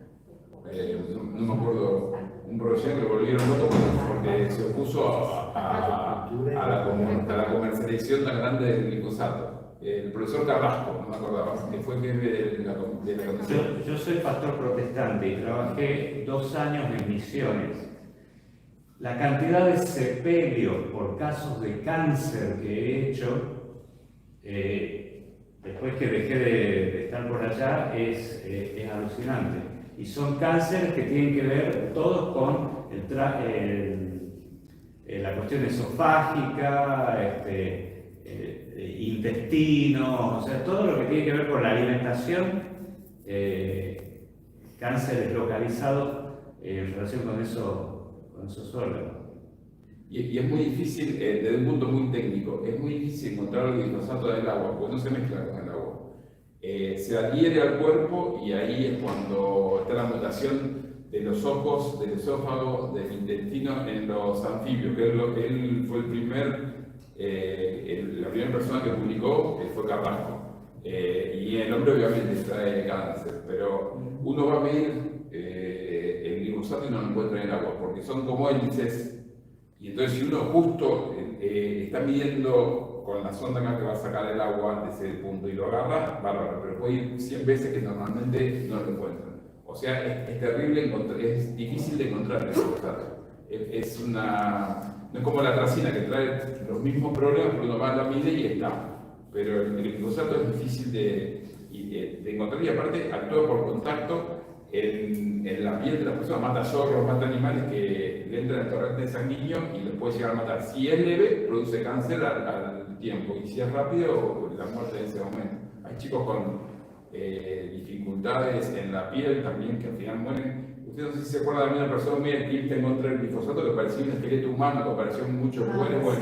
no me acuerdo, un proyecto que lo volvieron loco porque se opuso a la comercialización tan grande del glifosato. El profesor Carrasco, no me acordaba, que fue jefe de la comisión. Yo soy pastor protestante y trabajé 2 años en misiones. La cantidad de sepelios por casos de cáncer que he hecho, después que dejé de estar por allá, es alucinante. Y son cánceres que tienen que ver todos con la cuestión esofágica, intestino, o sea, todo lo que tiene que ver con la alimentación, cánceres localizados en relación con esos órganos. Y es muy difícil, desde un punto muy técnico, es muy difícil encontrar el glifosato del agua, porque no se mezcla con el agua. Se adhiere al cuerpo y ahí es cuando está la mutación de los ojos, del esófago, del intestino en los anfibios, que él fue la primera persona que publicó, fue Carrasco. Y el hombre obviamente trae cáncer, pero uno va a medir el glifosato y no lo encuentra en el agua, porque son como hélices. Y entonces si uno justo está midiendo con la sonda acá que va a sacar el agua de ese punto y lo agarra, bárbaro, pero puede ir 100 veces que normalmente no lo encuentran. O sea, es terrible, es difícil de encontrar el glifosato. No es como la tracina que trae los mismos problemas, pero uno va a la mide y está. Pero el glifosato es difícil de encontrar y aparte actúa por contacto en la piel de las personas, mata zorros, mata animales que le entran al torrente sanguíneo y los puede llegar a matar. Si es leve, produce cáncer al tiempo, y si es rápido, la muerte en ese momento. Hay chicos con dificultades en la piel también que al final mueren. usted no sé si se acuerda de una persona muy activista en contra del glifosato que parecía un esqueleto humano, que apareció en muchos lugares. Bueno,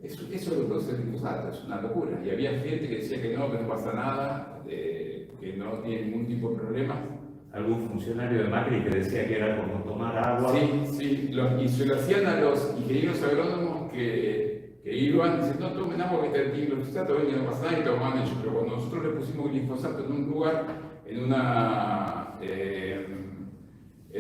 eso es lo que produce el glifosato, es una locura. Y había gente que decía que no pasa nada, que no tiene ningún tipo de problema. Algún funcionario de Macri que decía que era como tomar agua. Sí, y se lo hacían a los ingenieros agrónomos que iban diciendo, no tomen agua que está el glifosato, ven que no pasa nada y tomaban ellos. Pero cuando nosotros le pusimos glifosato en un lugar, en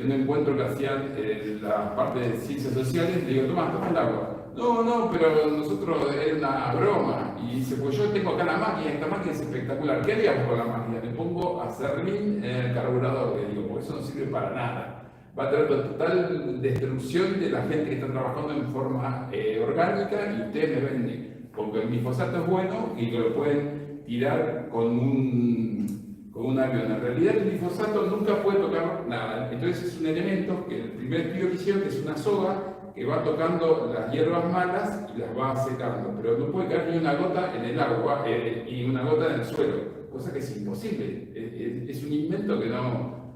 un encuentro que hacían en la parte de ciencias sociales, le digo, toma el agua. No, pero nosotros era una broma. Y dice, pues yo tengo acá la máquina, esta máquina es espectacular. ¿Qué haríamos con la máquina? Le pongo acerrín en el carburador, le digo, porque eso no sirve para nada. Va a tener total destrucción de la gente que está trabajando en forma orgánica y ustedes me venden porque el glifosato es bueno y que lo pueden tirar con un avión. En realidad el glifosato nunca puede tocar nada. Entonces es un elemento que el primer estudio que hicieron es una soga que va tocando las hierbas malas y las va secando, pero no puede caer ni una gota en el agua y una gota en el suelo, cosa que es imposible. Es un invento que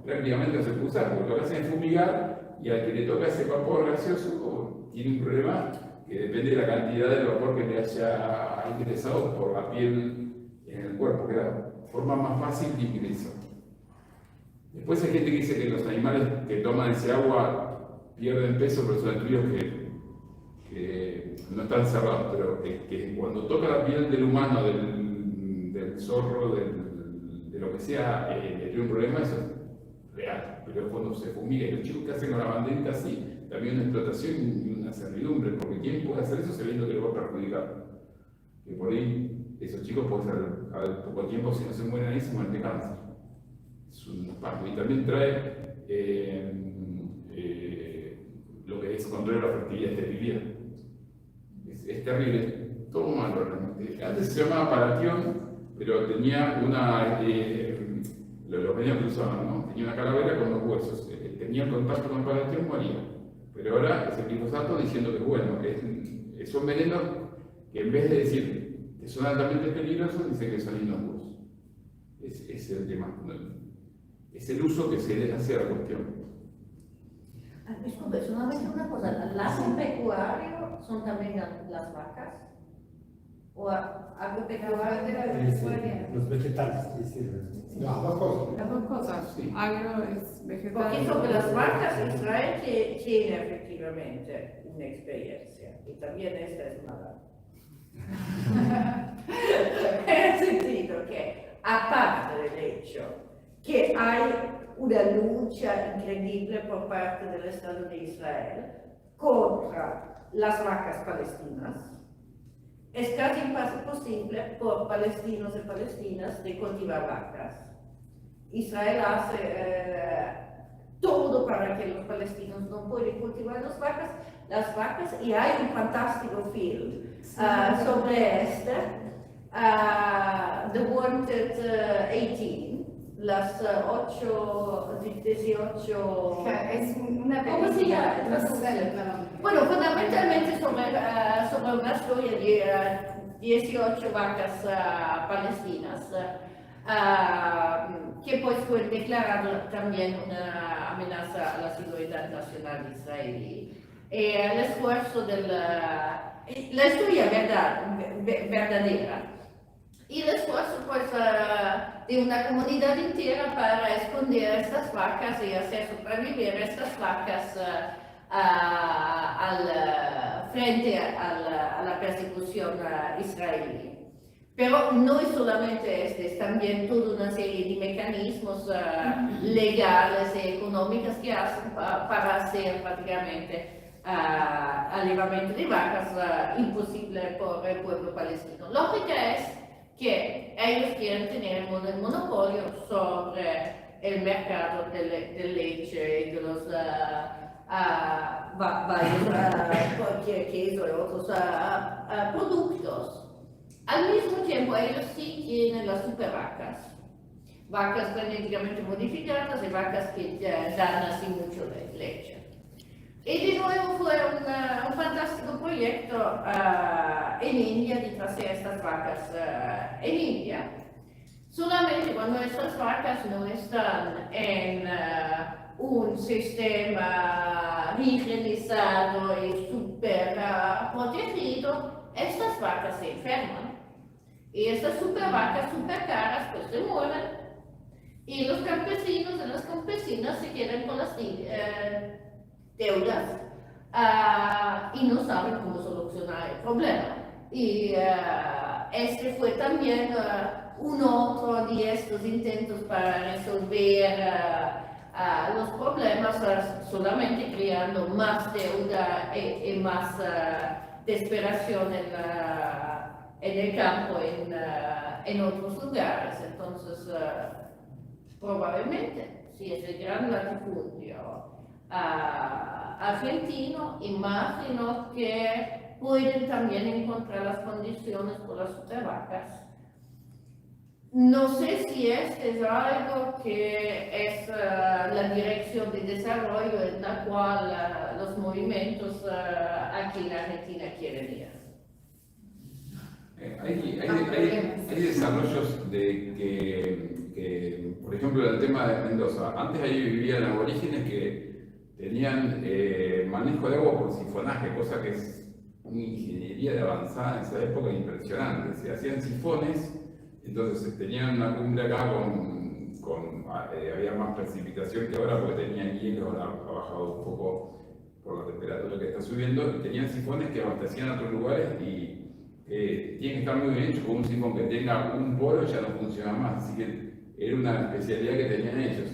prácticamente no se puede usar, porque lo que hacen es fumigar y al que le toca ese vapor gaseoso tiene un problema que depende de la cantidad del vapor que le haya ingresado por la piel en el cuerpo, que es la forma más fácil de ingreso. Después hay gente que dice que los animales que toman ese agua pierden peso, pero son estudios que no están cerrados, pero que cuando toca la piel del humano, del zorro, de lo que sea, tiene un problema, eso es real. Pero cuando se fumiga y los chicos que hacen con la banderita así, también una explotación y una servidumbre, porque ¿quién puede hacer eso sabiendo que lo va a perjudicar? Que por ahí esos chicos pueden ser, al poco tiempo, si no se mueren ahí, se mueren de cáncer. Es un espanto. Y también trae lo que es control de la fertilidad y esterilidad. Es terrible, todo malo realmente. Antes se llamaba Palatión, pero tenía los venían cruzaban, ¿no? Tenía una calavera con los huesos. Tenía contacto con Palatión, moría. Pero ahora es el glifosato diciendo que es bueno, son venenos que en vez de decir que son altamente peligrosos, dicen que son inocuos. Es el tema. Es el uso que se le hace a la cuestión. Disculpe, solamente una cosa, ¿las agropecuarios son también las vacas? ¿O agropecuarios? Los vegetales, no, dos cosas. Las dos cosas, Sí. Agro es vegetal. Porque sobre las vacas Israel tiene efectivamente una experiencia y también esta es mala. En el sentido que, aparte del hecho que hay una lucha increíble por parte del Estado de Israel contra las vacas palestinas, es casi imposible por palestinos y palestinas de cultivar vacas. Israel hace todo para que los palestinos no puedan cultivar las vacas y hay un fantástico film sobre The Wanted 18, las 18... Es una ¿Cómo se llama? Bueno, fundamentalmente sobre una historia de 18 vacas palestinas que pues fue declarada también una amenaza a la seguridad nacional israelí. El esfuerzo la historia verdadera y el esfuerzo pues de una comunidad entera para esconder estas vacas y hacer sobrevivir estas vacas frente a la persecución israelí. Pero no es solamente es también toda una serie de mecanismos legales y económicos que hacen para hacer prácticamente el llevamiento de vacas imposible por el pueblo palestino. Lógica es que ellos quieren tener el monopolio sobre el mercado de leche y de los queso y otros productos. Al mismo tiempo, ellos sí tienen las supervacas, vacas genéticamente modificadas y vacas que dan así mucho leche. Y de nuevo fue un fantástico proyecto en India de traer estas vacas en India. Solamente cuando estas vacas no están en un sistema higienizado y súper protegido, estas vacas se enferman. Y estas super vacas super caras pues se mueren. Y los campesinos y las campesinas se quedan con las deudas y no saben cómo solucionar el problema. Y este fue también un otro de estos intentos para resolver los problemas, solamente creando más deuda y más desesperación en el campo, en otros lugares. Entonces, probablemente, si es el gran latifundio argentino, imagino que pueden también encontrar las condiciones por las supervacas. No sé si es algo que es la dirección de desarrollo en la cual los movimientos aquí en Argentina quieren ir. Hay desarrollos que, por ejemplo, el tema de Mendoza. Antes ahí vivían aborígenes que tenían manejo de agua por sifonaje, cosa que es una ingeniería de avanzada en esa época impresionante. Se hacían sifones, entonces tenían una cumbre acá había más precipitación que ahora porque tenían hielo, ahora ha bajado un poco por la temperatura que está subiendo, y tenían sifones que abastecían a otros lugares y tiene que estar muy bien hecho, con un sifón que tenga un polo ya no funciona más, así que era una especialidad que tenían ellos.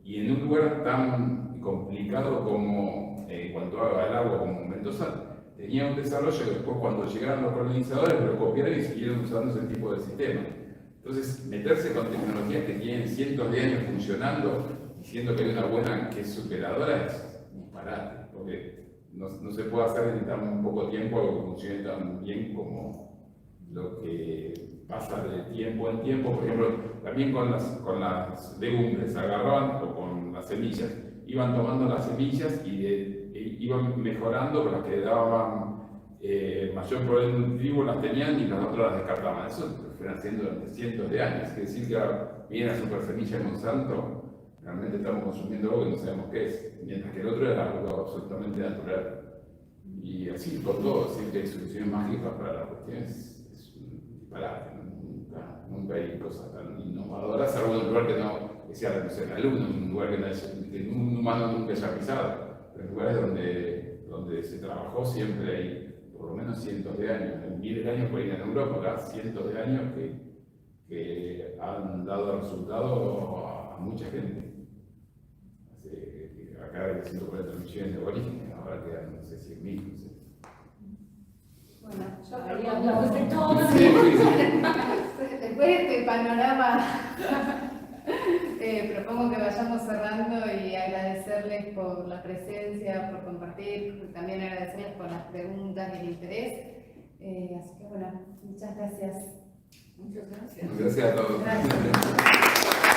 Y en un lugar tan complicado como en cuanto al agua como Mendoza, tenía un desarrollo que después cuando llegaron los colonizadores lo copiaron y siguieron usando ese tipo de sistema. Entonces, meterse con tecnologías que tienen cientos de años funcionando, diciendo que hay una buena que es superadora, es un disparate, porque no se puede hacer en tan poco tiempo algo que funcione tan bien como lo que pasa de tiempo en tiempo. Por ejemplo, también con las legumbres, agarraban o con las semillas, iban tomando las semillas y iban mejorando, con las que daban mayor poder nutritivo las tenían y las otras las descartaban. Eso lo fueron haciendo durante cientos de años. Es decir, que viene la super semilla de Monsanto, realmente estamos consumiendo algo que no sabemos qué es, mientras que el otro era algo absolutamente natural. Y así con todo, decir que hay soluciones mágicas para las cuestiones es un disparate. Nunca hay cosas tan innovadoras, salvo en un lugar que sea la luna, un lugar que un humano nunca haya pisado. Pero en lugares donde se trabajó siempre hay por lo menos cientos de años, en miles de años por ahí en Europa, acá cientos de años que han dado resultado a mucha gente. Acá hay 140 millones de orígenes, ahora quedan, no sé, 100.000, no sé. Bueno, yo Ahí hablamos de todo. después de este panorama, propongo que vayamos cerrando y agradecerles por la presencia, por compartir, también agradecerles por las preguntas y el interés. Así que bueno, muchas gracias. Muchas gracias. Gracias a todos. Gracias.